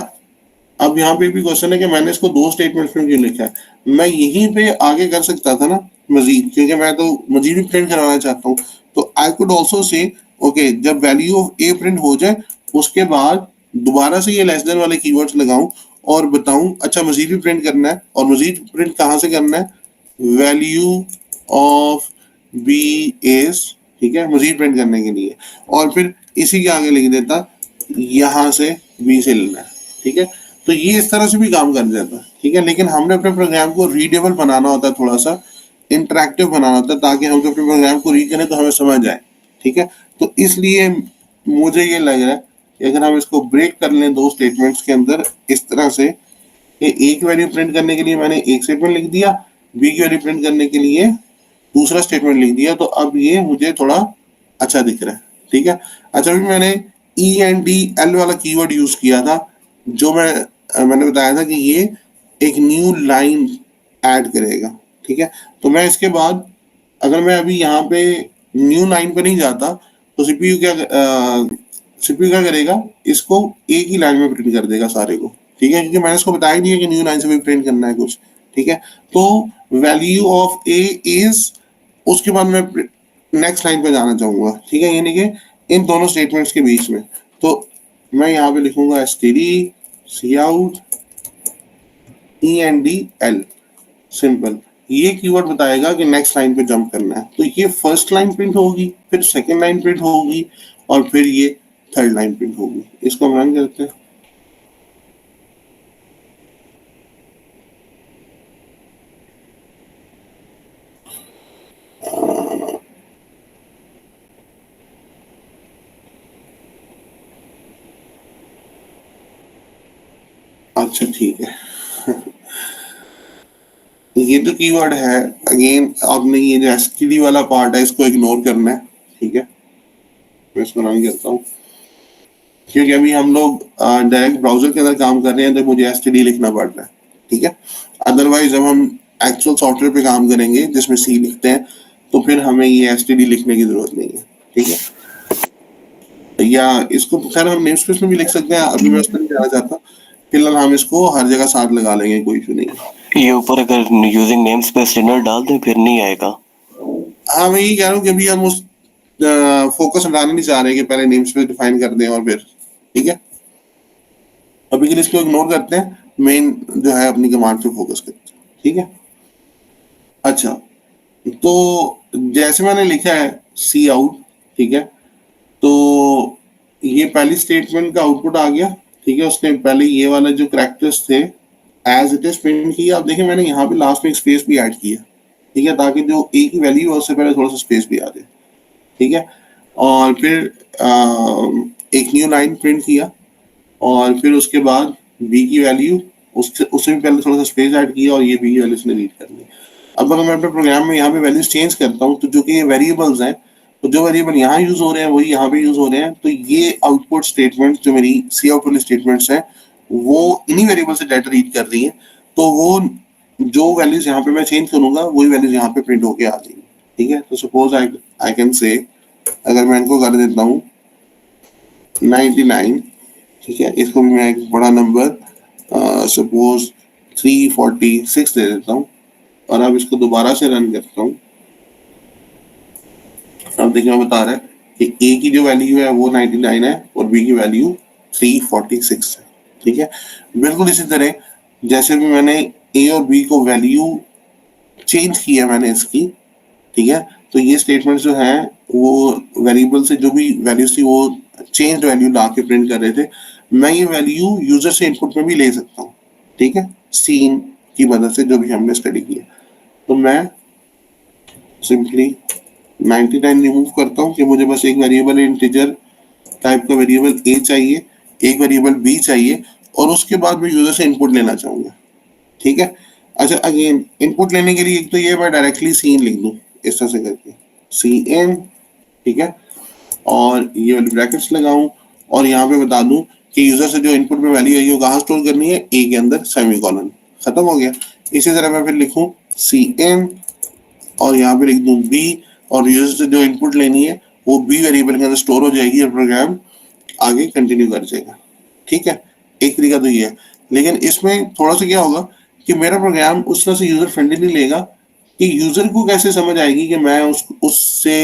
अब यहाँ पे भी क्वेश्चन है कि मैंने इसको दो स्टेटमेंट्स में क्यों लिखा है। मैं यहीं पे आगे कर सकता था ना मजीद, क्योंकि मैं तो मजीद भी प्रिंट करवाना चाहता हूँ। तो I could also say okay, जब वैल्यू ऑफ ए प्रिंट हो जाए उसके बाद दोबारा से ये लेस देन वाले कीवर्ड्स लगाऊं और बताऊं अच्छा मजीद भी प्रिंट करना है, और मजीद प्रिंट कहाँ से करना है, वैल्यू ऑफ बी इज। ठीक है, मजीद प्रिंट करने के लिए, और फिर इसी के आगे लिख देता यहाँ से बी से लेना है। ठीक है, तो ये इस तरह से भी काम कर जाता है। ठीक है, लेकिन हमने अपने प्रोग्राम को रीडेबल बनाना होता है, थोड़ा सा इंटरेक्टिव बनाना होता है, ताकि हम जब अपने प्रोग्राम को रीड करें तो हमें समझ आए। ठीक है, तो इसलिए मुझे ये लग रहा है कि अगर हम इसको ब्रेक कर लें दो स्टेटमेंट्स के अंदर इस तरह से कि एक वैल्यू प्रिंट करने के लिए मैंने एक स्टेटमेंट लिख दिया, बी की वैल्यू प्रिंट करने के लिए दूसरा स्टेटमेंट लिख दिया, तो अब ये मुझे थोड़ा अच्छा दिख रहा है। ठीक है, अच्छा, अभी मैंने ई एन डी एल वाला कीवर्ड यूज किया था, जो मैंने बताया था कि ये एक न्यू लाइन ऐड करेगा। ठीक है, तो मैं इसके बाद अगर मैं अभी यहाँ पे न्यू लाइन पे नहीं जाता तो सीपीयू क्या करेगा, इसको एक ही लाइन में प्रिंट कर देगा सारे को। ठीक है, क्योंकि मैंने इसको बताया ही नहीं है कि न्यू लाइन से भी प्रिंट करना है कुछ। ठीक है, तो वैल्यू ऑफ ए इज, उसके बाद मैं नेक्स्ट लाइन पे जाना चाहूंगा। ठीक है, यानी कि इन दोनों स्टेटमेंट्स के बीच में, तो मैं यहाँ पे लिखूंगा std cout endl, सिंपल। ये कीवर्ड बताएगा कि नेक्स्ट लाइन पे जंप करना है, तो ये फर्स्ट लाइन प्रिंट होगी, फिर सेकंड लाइन प्रिंट होगी, और फिर ये थर्ड लाइन प्रिंट होगी। इसको हम रन करते हैं। अच्छा, ठीक है, ये तो कीवर्ड है। अगेन आपने ये जो std वाला पार्ट है इसको इग्नोर करना है। ठीक है, मैं इसको रन करता हूँ क्योंकि अभी हम लोग डायरेक्ट ब्राउजर के अंदर काम कर रहे हैं, तो मुझे std लिखना पड़ रहा है। ठीक है, अदरवाइज जब हम एक्चुअल सॉफ्टवेयर पे काम करेंगे जिसमें सी लिखते हैं तो फिर हमें ये std लिखने की जरूरत नहीं है। ठीक है, या इसको खैर हम नेम स्पेस में भी लिख सकते हैं, अभी मैं उस पर नहीं जाना चाहता। फिलहाल हम इसको हर जगह साथ लगा लेंगे, कोई इशू नहीं है। ये ऊपर अगर यूजिंग नेम स्पेस डिनर डाल दें फिर नहीं आएगा। हाँ, मैं यही कह रहा हूँ कि अभी हम उस फोकस हटाना नहीं चाह रहे कि पहले नेम स्पेस डिफाइन कर दें और फिर। ठीक है, अभी के लिए इसको इग्नोर करते हैं, मेन जो है अपनी कमांड पे फोकस करते हैं। ठीक है, अच्छा, तो जैसे मैंने लिखा है सी आउट, ठीक है, तो ये पहली स्टेटमेंट का आउटपुट आ गया। ठीक है, उसने पहले ये वाला जो कैरेक्टर्स थे एज इट इज प्रिंट किया। अब देखिए मैंने यहाँ पे लास्ट में एक स्पेस भी ऐड किया। ठीक है, ताकि जो ए की वैल्यू है उससे पहले थोड़ा सा स्पेस भी आ जाए। ठीक है, और फिर एक न्यू लाइन प्रिंट किया, और फिर उसके बाद बी की वैल्यू उससे भी पहले थोड़ा सा स्पेस ऐड किया और ये बी वैल्यू इसने रीड कर ली। अब अगर मैं अपने प्रोग्राम में यहाँ पे वैल्यूज चेंज करता हूँ तो जो कि ये वेरिएबल्स हैं, तो जो वेरिएबल यहाँ यूज हो रहे हैं वही यहाँ पे यूज हो रहे हैं, तो ये आउटपुट स्टेटमेंट जो मेरी सी आउट वाली स्टेटमेंट्स हैं वो इन्हीं वेरिएबल से डाटा रीड कर रही है, तो वो जो वैल्यूज यहाँ पे मैं चेंज करूंगा वही वैल्यूज यहाँ पे प्रिंट होके आ जाएंगी। ठीक है, तो सपोज आई कैन से, अगर मैं इनको कर देता हूँ 99, ठीक है, इसको भी मैं एक बड़ा नंबर सपोज 346 दे देता हूँ और अब इसको दोबारा से रन करता हूँ। अब देखिए मैं बता रहा है कि ए की जो वैल्यू है वो 99 है और बी की वैल्यू 346 है। ठीक है, बिल्कुल इसी तरह जैसे भी मैंने ए और बी को वैल्यू चेंज किया मैंने इसकी, ठीक है, तो ये स्टेटमेंट जो है वो वेरिएबल से जो भी वैल्यूज थी वो चेंज वैल्यू ला के प्रिंट कर रहे थे। मैं ये वैल्यू यूजर से इनपुट में भी ले सकता हूँ। ठीक है, सीन की मदद से जो भी हमने स्टडी किया, तो मैं सिंपली 99 रिमूव करता हूँ कि मुझे बस एक वेरिएबल इंटीजर टाइप का वेरिएबल ए चाहिए, एक वेरिएबल बी चाहिए और उसके बाद मैं यूजर से इनपुट लेना चाहूंगा। ठीक है, अच्छा अगेन इनपुट लेने के लिए एक तो ये मैं डायरेक्टली सीन लिख दूं इस तरह से करके सी एन, ठीक है, और ये वाली ब्रैकेट्स लगाऊं और यहाँ पे बता दूं कि यूजर से जो इनपुट में वैल्यू आई वो कहाँ स्टोर करनी है, ए के अंदर, सेमीकोलन, खत्म हो गया। इसी तरह मैं फिर लिखूं सी एन और यहाँ पे लिख दूं बी और यूजर से जो इनपुट लेनी है वो बी वेरिएबल के अंदर स्टोर हो जाएगी और प्रोग्राम आगे कंटिन्यू कर जाएगा। ठीक है, एक तरीका तो ये है, लेकिन इसमें थोड़ा सा क्या होगा कि मेरा प्रोग्राम उस तरह से यूजर फ्रेंडली नहीं लेगा कि यूजर को कैसे समझ आएगी कि मैं उससे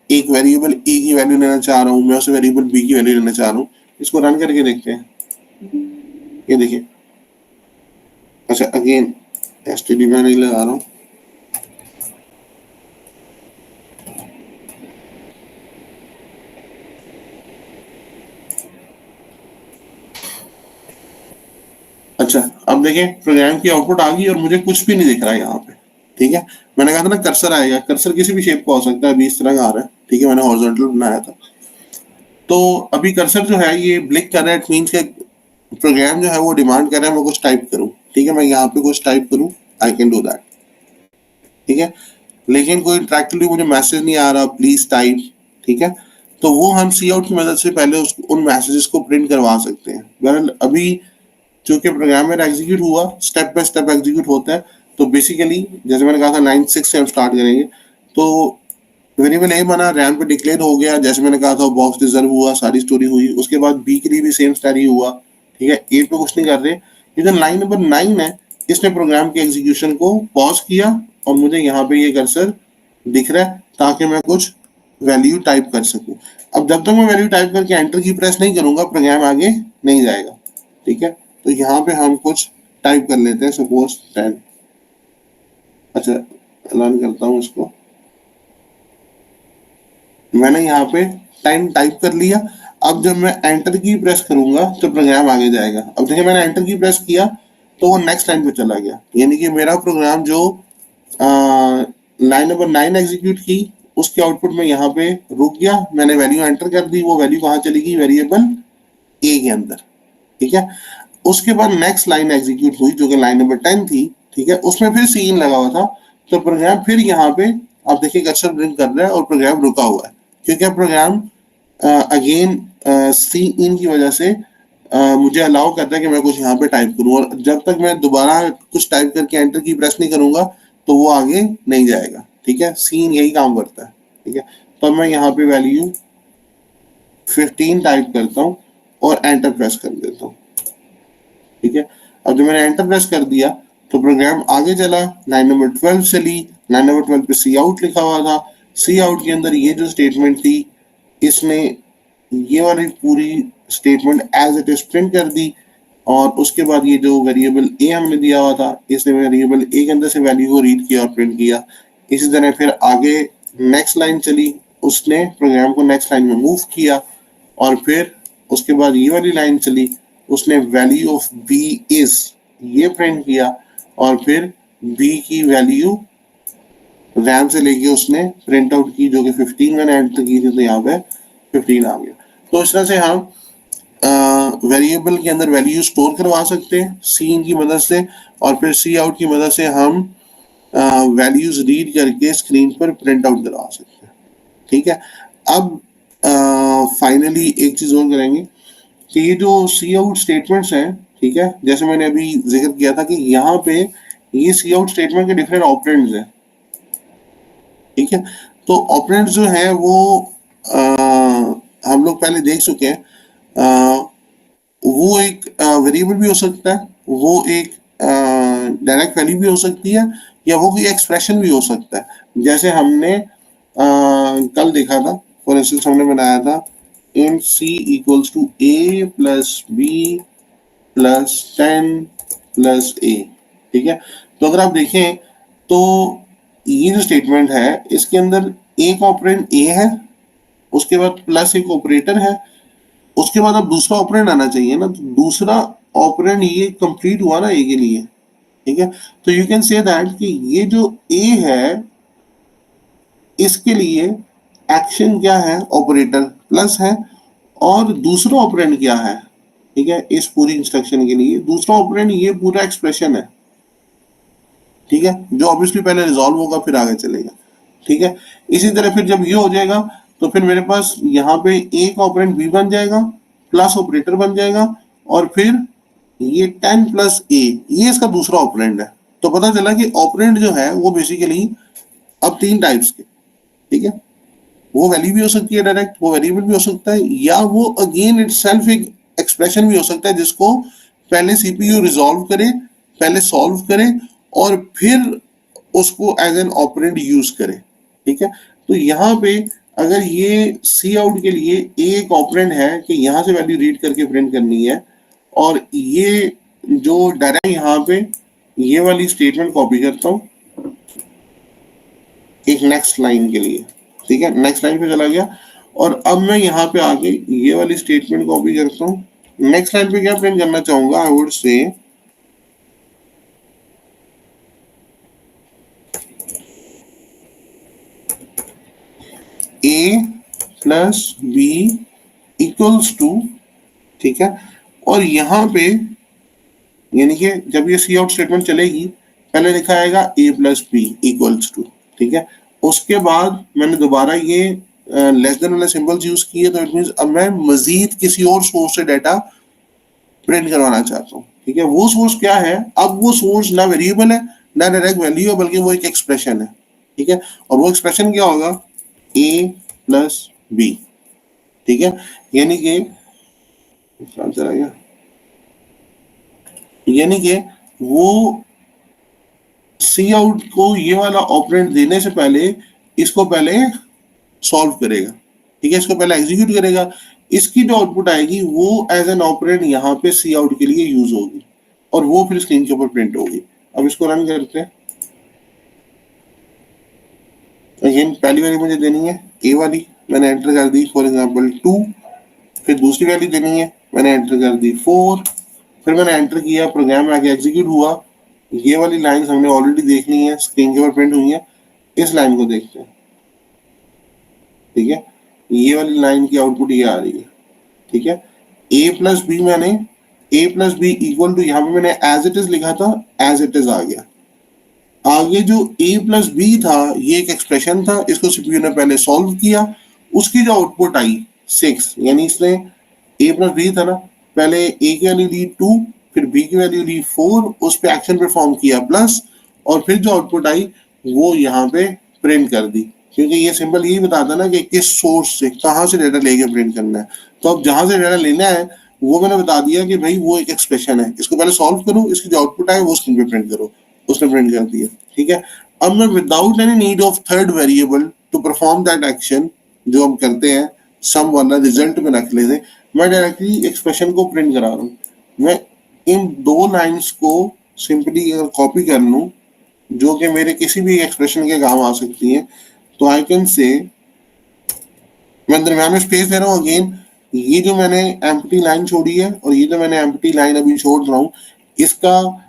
एक वेरिएबल ए की वैल्यू लेना चाह रहा हूँ, मैं उससे वेरिएबल बी की वैल्यू लेना चाह रहा हूँ। इसको रन करके देखते हैं, ये देखिए। अच्छा अगेन एसटीडी मैं नहीं लगा रहा हूँ, अच्छा अब देखें प्रोग्राम की आउटपुट आ गई और मुझे कुछ भी नहीं दिख रहा है यहाँ पे। ठीक है, मैंने कहा था ना कर्सर आएगा, कर्सर किसी भी शेप का हो सकता है, अभी इस तरह का आ रहा है। ठीक है, मैंने हॉरिजॉन्टल बनाया था, तो अभी कर्सर जो है ये ब्लिक कर रहा है, इट मींस के प्रोग्राम जो है वो डिमांड कर रहा है मैं कुछ टाइप करूँ। ठीक है, मैं यहाँ पे कुछ टाइप करूँ, आई कैन डू दैट। ठीक है, लेकिन कोई इंटरेक्टिवली मुझे मैसेज नहीं आ रहा प्लीज टाइप। ठीक है, तो वो हम सी आउट की मदद से पहले उन मैसेजेस को प्रिंट करवा सकते हैं। बहरहाल अभी चूंकि प्रोग्राम मेरा एग्जीक्यूट हुआ, स्टेप बाय स्टेप एग्जीक्यूट होता है, तो बेसिकली जैसे मैंने कहा था 96 से हम स्टार्ट करेंगे, तो वेरिएबल ए बना, रैम पे डिक्लेयर हो गया, जैसे मैंने कहा था बॉक्स रिजर्व हुआ, सारी स्टोरी हुई। उसके बाद बी के लिए भी सेम स्टोरी हुआ। ठीक है, ए पे कुछ नहीं कर रहे, ये जो लाइन नंबर 9 है इसने प्रोग्राम के एग्जीक्यूशन को पॉज किया और मुझे यहाँ पे ये कर्सर दिख रहा है ताकि मैं कुछ वैल्यू टाइप कर सकूं। अब जब तक मैं वैल्यू टाइप करके एंटर की प्रेस नहीं करूंगा प्रोग्राम आगे नहीं जाएगा। ठीक है, तो यहाँ पे हम कुछ टाइप कर लेते हैं, सपोज 10। अच्छा रन करता हूँ इसको, मैंने यहाँ पे 10 टाइप कर लिया। अब जब मैं एंटर की प्रेस करूंगा तो प्रोग्राम आगे जाएगा। अब देखिए मैंने एंटर की प्रेस किया तो वो नेक्स्ट लाइन पे चला गया, यानी कि मेरा प्रोग्राम जो लाइन नंबर 9 एग्जीक्यूट की उसके आउटपुट में यहाँ पे रुक गया। मैंने वैल्यू एंटर कर दी, वो वैल्यू कहाँ चली गई, वेरिएबल ए के अंदर। ठीक है, उसके बाद नेक्स्ट लाइन एग्जीक्यूट हुई जो कि लाइन नंबर 10 थी। ठीक है, उसमें फिर सी इन लगा हुआ था, तो प्रोग्राम फिर यहाँ पे आप देखिए कर्सर ब्लिंक कर रहा है और प्रोग्राम रुका हुआ है क्योंकि प्रोग्राम अगेन सी इन की वजह से मुझे अलाउ करता है कि मैं कुछ यहाँ पे टाइप करूँ, और जब तक मैं दोबारा कुछ टाइप करके एंटर की प्रेस नहीं करूंगा तो वो आगे नहीं जाएगा। ठीक है, सी इन यही काम करता है। ठीक है, तो मैं यहाँ पे वैल्यू 15 टाइप करता हूँ और एंटर प्रेस कर देता हूँ। ठीक है, अब जब मैंने एंटर प्रेस कर दिया तो प्रोग्राम आगे चला, लाइन नंबर 12 चली, लाइन नंबर 12 पे सी आउट लिखा हुआ था। सी आउट के अंदर ये जो स्टेटमेंट थी इसने ये वाली पूरी statement as it is print कर दी, और उसके बाद ये जो वेरिएबल ए हमने दिया हुआ था इसने वेरिएबल ए के अंदर से वैल्यू को रीड किया और प्रिंट किया। इसी तरह फिर आगे नेक्स्ट लाइन चली, उसने प्रोग्राम को नेक्स्ट लाइन में मूव किया, और फिर उसके बाद ये वाली लाइन चली, उसने वैल्यू ऑफ बी इज ये प्रिंट किया, और फिर बी की वैल्यू रैम से लेके उसने प्रिंट आउट की जो कि 15 मैंने एंटर की थी, तो यहाँ पे 15 आ गया। तो इस तरह से हम वेरिएबल के अंदर वैल्यू स्टोर करवा सकते हैं सी इन की मदद से, और फिर सी आउट की मदद से हम वैल्यूज रीड करके स्क्रीन पर प्रिंट आउट करवा सकते हैं। ठीक है, अब फाइनली एक चीज और करेंगे कि ये जो सी आउट स्टेटमेंट्स हैं, ठीक है, जैसे मैंने अभी जिक्र किया था कि यहाँ पे ये सी आउट स्टेटमेंट के डिफरेंट ऑपरेंड्स हैं। ठीक है, तो ऑपरेंड्स जो है वो हम लोग पहले देख चुके हैं। वो एक वेरिएबल भी हो सकता है, वो एक डायरेक्ट वैल्यू भी हो सकती है, या वो कोई एक्सप्रेशन भी हो सकता है। जैसे हमने कल देखा था, फॉर इंस्टेंस हमने बनाया था int c equals to a plus b plus 10 plus a। ठीक है, तो अगर आप देखें तो ये जो स्टेटमेंट है इसके अंदर एक ऑपरेंड a है, उसके बाद प्लस एक ऑपरेटर है, उसके बाद अब दूसरा ऑपरेंड आना चाहिए ना, तो दूसरा ऑपरेंड ये कंप्लीट हुआ ना ए के लिए। ठीक है, तो यू कैन से दैट कि ये जो ए है इसके लिए एक्शन क्या है, ऑपरेटर प्लस है, और दूसरा ऑपरेंड क्या है, ठीक है, इस पूरी इंस्ट्रक्शन के लिए दूसरा ऑपरेंड ये पूरा एक्सप्रेशन है। ठीक है, जो ऑब्वियसली पहले रिजॉल्व होगा फिर आगे चलेगा। ठीक है, इसी तरह फिर जब ये हो जाएगा तो फिर मेरे पास यहाँ पे एक ऑपरेंड बी बन जाएगा, प्लस ऑपरेटर बन जाएगा, और फिर ये 10 प्लस ए ये इसका दूसरा ऑपरेंड है। तो पता चला कि ऑपरेंड जो है वो बेसिकली अब 3 टाइप्स के। ठीक है, वो वैल्यू भी हो सकती है डायरेक्ट, वो वेरिएबल भी हो सकता है, या वो अगेन इटसेल्फ एक एक्सप्रेशन भी हो सकता है जिसको पहले सीपीयू रिजॉल्व करे, पहले सॉल्व करे, और फिर उसको एज एन ऑपरेंड यूज करे। ठीक है, तो यहाँ पे अगर ये सी आउट के लिए एक ऑपरेंड है कि यहाँ से वैल्यू रीड करके प्रिंट करनी है, और ये जो डायरेक्ट यहाँ पे ये वाली स्टेटमेंट कॉपी करता हूँ एक नेक्स्ट लाइन के लिए। ठीक है, नेक्स्ट लाइन पे चला गया, और अब मैं यहाँ पे आके ये वाली स्टेटमेंट कॉपी करता हूँ। नेक्स्ट लाइन पे क्या प्रिंट करना चाहूंगा, I would say a plus B equals to. ठीक है, और यहाँ पे यानी कि जब ये सी आउट स्टेटमेंट चलेगी पहले लिखा आएगा a plus B equals to. ठीक है, उसके बाद मैंने दोबारा ये लेस देन वाले सिंबल्स यूज किए, तो इट मींस अब मैं मजीद किसी और सोर्स से डाटा प्रिंट करवाना चाहता हूँ। ठीक है, वो सोर्स क्या है, अब वो सोर्स ना वेरिएबल है ना डायरेक्ट वैल्यू है, बल्कि वो एक एक्सप्रेशन है। ठीक है, और वो एक्सप्रेशन क्या होगा, a प्लस बी। ठीक है, यानी कि चला गया, यानी कि वो सी आउट को ये वाला ऑपरेंड देने से पहले इसको पहले सॉल्व करेगा। ठीक है, इसको पहले एग्जीक्यूट करेगा, इसकी जो आउटपुट आएगी वो एज एन ऑपरेंड यहाँ पे सी आउट के लिए यूज होगी, और वो फिर स्क्रीन के ऊपर प्रिंट होगी। अब इसको रन करते हैं। अगेन पहली वैल्यू मुझे देनी है ए वाली, मैंने एंटर कर दी फॉर एग्जाम्पल 2, फिर दूसरी वैल्यू देनी है, मैंने एंटर कर दी 4, फिर मैंने एंटर किया, प्रोग्राम आगे एग्जीक्यूट हुआ। ये वाली लाइंस हमने ऑलरेडी देख ली है, स्क्रीन के ऊपर प्रिंट हुई है। इस लाइन को देखते हैं। ठीक है, ये वाली लाइन की आउटपुट ये आ रही है। ठीक है, a प्लस बी मैंने a plus B equal to यहाँ पे मैंने एज इट इज लिखा था, एज इट इज आ गया। आगे जो a प्लस बी था ये एक एक्सप्रेशन था, इसको सीपीयू ने पहले सॉल्व किया, उसकी जो आउटपुट आई 6, यानी इसने a प्लस बी था ना, पहले a की वैल्यू ली 2, फिर b की वैल्यू ली 4, उस पर एक्शन परफॉर्म किया प्लस, और फिर जो आउटपुट आई वो यहाँ पे प्रिंट कर दी, क्योंकि ये सिंबल यही बताता ना कि किस सोर्स से कहाँ से डाटा लेके प्रिंट करना है। तो अब जहां से डाटा लेना है वो मैंने बता दिया कि भाई वो एक एक्सप्रेशन है, इसको पहले सॉल्व करो, इसकी जो आउटपुट आए वो स्क्रीन पे प्रिंट करो, उसने प्रिंट कर दिया। ठीक है, अब मैं without any need of third variable to perform that action जो हम करते हैं सम वाला रिजल्ट में रख लेते, मैं डायरेक्टली एक्सप्रेशन को प्रिंट करा रहा हूँ। मैं इन दो लाइन्स को सिंपली अगर कॉपी कर लूँ जो कि मेरे किसी भी एक्सप्रेशन के काम आ सकती है, तो आई कैन से, मैं दरम्यान में स्पेस दे रहा हूँ। अगेन ये जो मैंने एम्प्टी लाइन छोड़ी है और ये जो मैंने एम्प्टी लाइन अभी छोड़ रहा हूँ, इसका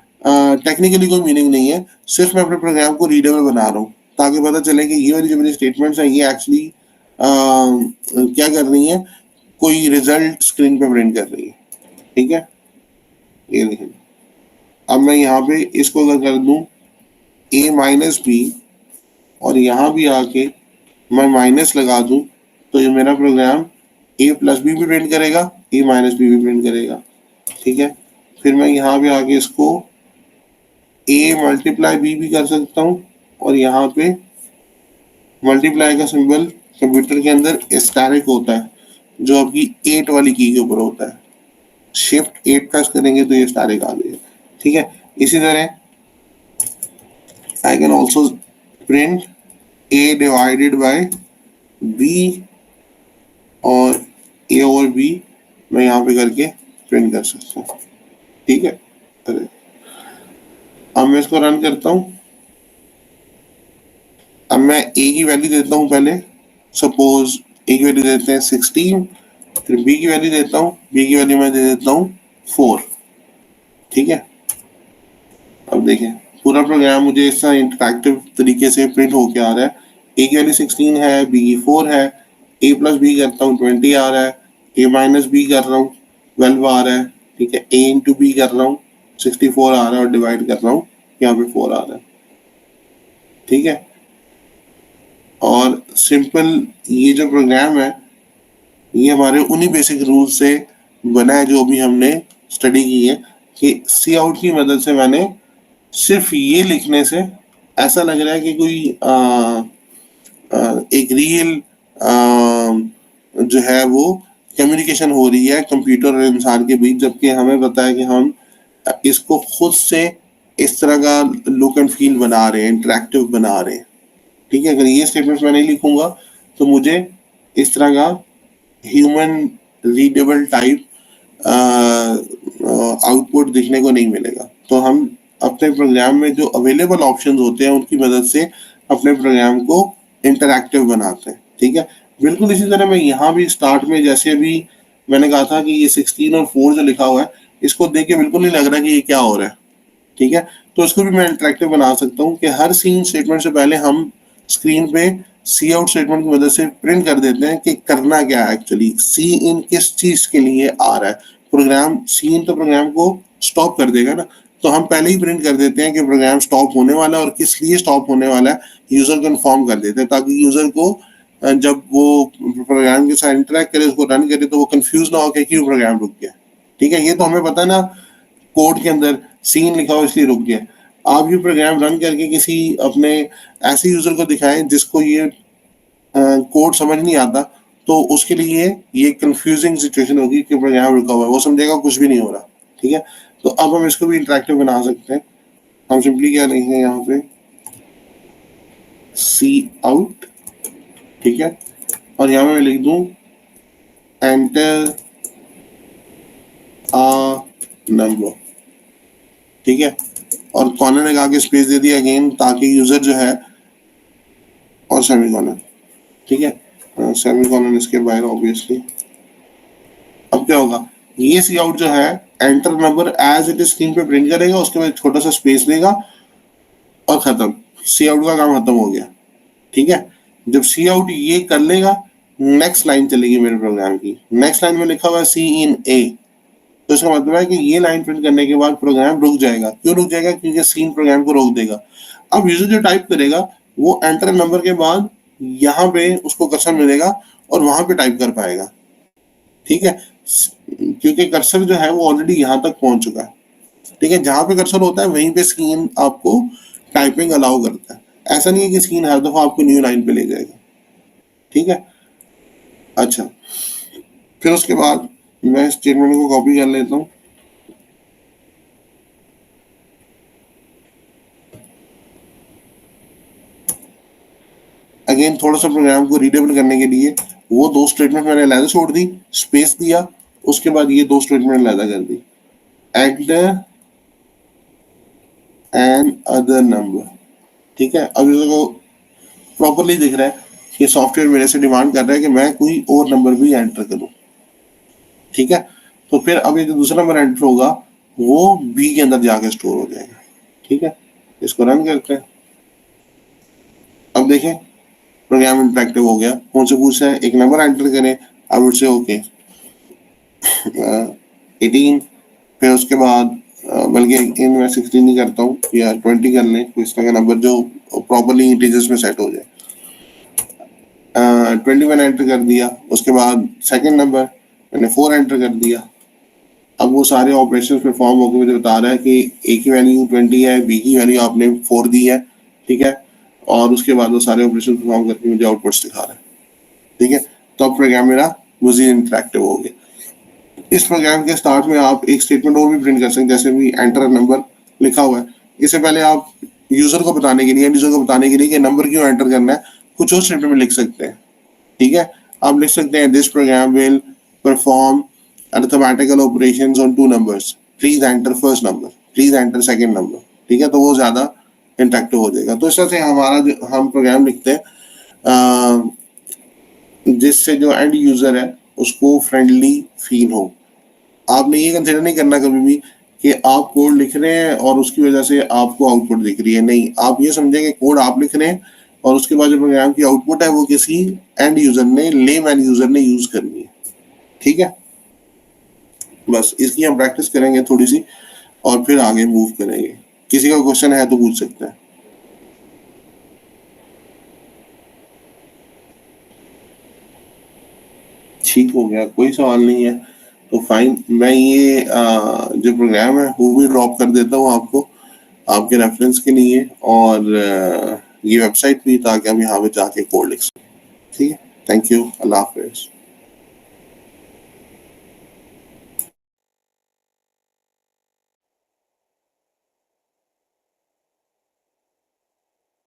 टेक्निकली कोई मीनिंग नहीं है, सिर्फ मैं अपने प्रोग्राम को रीडेबल बना रहा हूँ ताकि पता चले कि ये वाली जो मेरी स्टेटमेंट्स हैं ये एक्चुअली क्या कर रही हैं, कोई रिजल्ट स्क्रीन पे प्रिंट कर रही है, ठीक है। ये देखें, अब मैं यहाँ पे इसको अगर कर दूं a माइनस बी और यहाँ भी आके मैं माइनस लगा दूं तो ये मेरा प्रोग्राम a प्लस बी भी प्रिंट करेगा, a माइनस बी भी प्रिंट करेगा, ठीक है। फिर मैं यहाँ पे आके इसको a मल्टीप्लाई b भी कर सकता हूँ और यहाँ पे मल्टीप्लाई का सिंबल कंप्यूटर के अंदर स्टैटिक होता है जो आपकी 8 वाली की के ऊपर होता है। शिफ्ट 8 प्रेस करेंगे तो ये स्टैटिक आ गया, ठीक है। इसी तरह I can also print a divided by b और a और b मैं यहाँ पे करके प्रिंट कर सकता हूँ, ठीक है। अरे अब मैं इसको रन करता हूँ। अब मैं a की वैल्यू देता हूँ पहले, सपोज a की वैल्यू देते हैं 16, फिर b की वैल्यू देता हूँ, b की वैल्यू मैं दे देता हूँ 4, ठीक है। अब देखें पूरा प्रोग्राम मुझे इस तरह इंटरैक्टिव तरीके से प्रिंट होके आ रहा है। a की वैल्यू 16 है, b की 4 है, a प्लस बी करता हूँ 20 आ रहा है, a माइनस बी कर रहा हूँ 12 आ रहा है, ठीक है। a इंटू बी कर रहा हूँ 64 आ रहा है और डिवाइड कर रहा हूँ यहाँ पे 4 आ रहा है, ठीक है। और सिंपल ये जो प्रोग्राम है ये हमारे उन्हीं बेसिक रूल से बना है जो अभी हमने स्टडी की है कि सी आउट की मदद से मैंने सिर्फ ये लिखने से ऐसा लग रहा है कि कोई एक रियल जो है वो कम्युनिकेशन हो रही है कंप्यूटर और इंसान के बीच, जबकि हमें पता है कि हम इसको खुद से इस तरह का लुक एंड फील बना रहे हैं, इंटरेक्टिव बना रहे हैं, ठीक है। अगर ये स्टेटमेंट मैं नहीं लिखूंगा तो मुझे इस तरह का ह्यूमन रीडेबल टाइप आउटपुट दिखने को नहीं मिलेगा। तो हम अपने प्रोग्राम में जो अवेलेबल ऑप्शंस होते हैं उनकी मदद से अपने प्रोग्राम को इंटरैक्टिव बनाते हैं, ठीक है। बिल्कुल इसी तरह मैं यहाँ भी स्टार्ट में जैसे अभी मैंने कहा था कि ये 16 और 4 जो लिखा हुआ है इसको देख के बिल्कुल नहीं लग रहा कि ये क्या हो रहा है, ठीक है। तो इसको भी मैं इंटरेक्टिव बना सकता हूँ कि हर सीन स्टेटमेंट से पहले हम स्क्रीन पे सी आउट स्टेटमेंट की मदद से प्रिंट कर देते हैं कि करना क्या है एक्चुअली, सी इन किस चीज के लिए आ रहा है। प्रोग्राम सी इन तो प्रोग्राम को स्टॉप कर देगा ना, तो हम पहले ही प्रिंट कर देते हैं कि प्रोग्राम स्टॉप होने वाला है और किस लिए स्टॉप होने वाला है यूजर को इन्फॉर्म कर देते हैं, ताकि यूजर को जब वो प्रोग्राम के साथ इंटरेक्ट करे उसको रन करे तो वो कंफ्यूज ना हो कि क्यों प्रोग्राम रुक गया, ठीक है। ये तो हमें पता है ना कोड के अंदर सीन लिखा हो इसलिए रुक गया। आप ये प्रोग्राम रन करके किसी अपने ऐसे यूजर को दिखाएं जिसको ये कोड समझ नहीं आता, तो उसके लिए ये कंफ्यूजिंग सिचुएशन होगी कि प्रोग्राम रुका हुआ है, वो समझेगा कुछ भी नहीं हो रहा, ठीक है। तो अब हम इसको भी इंटरेक्टिव बना सकते हैं। हम सिंपली क्या लिखेंगे यहाँ पे सी आउट, ठीक है, और यहाँ मैं लिख दूं एंटर आ नंबर, ठीक है, और कॉर्नर लगा के स्पेस दे दिया अगेन ताकि यूजर जो है और सेमीकोलन, ठीक है, सेमीकोलन इसके बाहर ऑब्वियसली। अब क्या होगा, ये सी आउट जो है enter number as it is screen पे प्रिंट करेगा, उसके बाद छोटा सा स्पेस देगा और खत्म, सी आउट का काम खत्म हो गया, ठीक है। जब सी आउट ये कर लेगा नेक्स्ट लाइन चलेगी मेरे प्रोग्राम की। नेक्स्ट लाइन में लिखा हुआ है सी इन ए, तो इसका मतलब है कि ये लाइन प्रिंट करने के बाद प्रोग्राम रुक जाएगा। क्यों रुक जाएगा? क्योंकि सीन प्रोग्राम को रोक देगा। अब यूजर जो टाइप करेगा वो एंटर नंबर के बाद यहाँ पे उसको कर्सर मिलेगा और वहां पे टाइप कर पाएगा, ठीक है, क्योंकि कर्सर जो है वो ऑलरेडी यहाँ तक पहुंच चुका है, ठीक है। जहां पे कर्सर होता है वहीं पे स्क्रीन आपको टाइपिंग अलाउ करता है। ऐसा नहीं है कि स्क्रीन हर दफा आपको न्यू लाइन पे ले जाएगा, ठीक है। अच्छा, फिर उसके बाद मैं स्टेटमेंट को कॉपी कर लेता हूँ। अगेन थोड़ा सा प्रोग्राम को रीडेबल करने के लिए वो दो स्टेटमेंट मैंने अलग छोड़ दी, स्पेस दिया, उसके बाद ये दो स्टेटमेंट अलग कर दी, एंटर एंड अदर नंबर, ठीक है। अब इसको प्रॉपरली दिख रहा है कि सॉफ्टवेयर मेरे से डिमांड कर रहा है कि मैं कोई और नंबर भी एंटर करूं, ठीक है। तो फिर अब ये जो दूसरा नंबर एंटर होगा वो बी के अंदर जाकर स्टोर हो जाएगा, ठीक है। इसको रन करते हैं। अब देखें प्रोग्राम इंटरेक्टिव हो गया। कौन से पूछ रहा है एक नंबर एंटर करें, अब उससे ओके 18, फिर उसके बाद बल्कि इन मैं 16 ही करता हूँ या 20 कर लें, तो इस तरह का नंबर जो प्रॉपरली इंटीजर्स में सेट हो जाए। 20 मैंने एंटर कर दिया, उसके बाद सेकंड नंबर मैंने 4 एंटर कर दिया। अब वो सारे ऑपरेशंस परफॉर्म होकर मुझे बता रहा है कि ए की वैल्यू 20 है, बी की वैल्यू आपने 4 दी है, ठीक है, और उसके बाद वो सारे ऑपरेशन परफॉर्म करके मुझे आउटपुट्स दिखा रहा है, ठीक है। तो अब प्रोग्राम मेरा मुझे इंटरेक्टिव हो गया। इस प्रोग्राम के स्टार्ट में आप एक स्टेटमेंट और भी प्रिंट कर सकते हैं, जैसे भी एंटर नंबर लिखा हुआ है, इससे पहले आप यूजर को बताने के लिए, एंड यूजर को बताने के लिए कि नंबर क्यों एंटर करना है, कुछ और स्टेटमेंट में लिख सकते हैं, ठीक है। आप लिख सकते हैं this program will perform arithmetical operations on 2 numbers, please enter first number, please enter second number, ठीक है। तो वो ज्यादा इंटरेक्टिव हो जाएगा। तो इस तरह से हमारा जो हम प्रोग्राम लिखते हैं जिससे जो एंड यूजर है उसको फ्रेंडली फील हो। आपने ये कंसिडर नहीं करना कभी भी कि आप कोड लिख रहे हैं और उसकी वजह से आपको आउटपुट दिख रही है, नहीं, आप ये समझेंगे कोड आप लिख रहे हैं और उसके बाद जो प्रोग्राम की आउटपुट है वो किसी एंड यूजर ने, लेमैन यूजर ने यूज करनी है, ठीक है। बस इसकी हम प्रैक्टिस करेंगे थोड़ी सी और फिर आगे मूव करेंगे। किसी का क्वेश्चन है तो पूछ सकते हैं। ठीक हो गया, कोई सवाल नहीं है तो फाइन। मैं ये जो प्रोग्राम है वो भी ड्रॉप कर देता हूँ आपको, आपके रेफरेंस के लिए, और ये वेबसाइट भी, ताकि हम यहाँ पे जाके कोड लिख सकें। ठीक है, थैंक यू, अल्लाह हाफिज।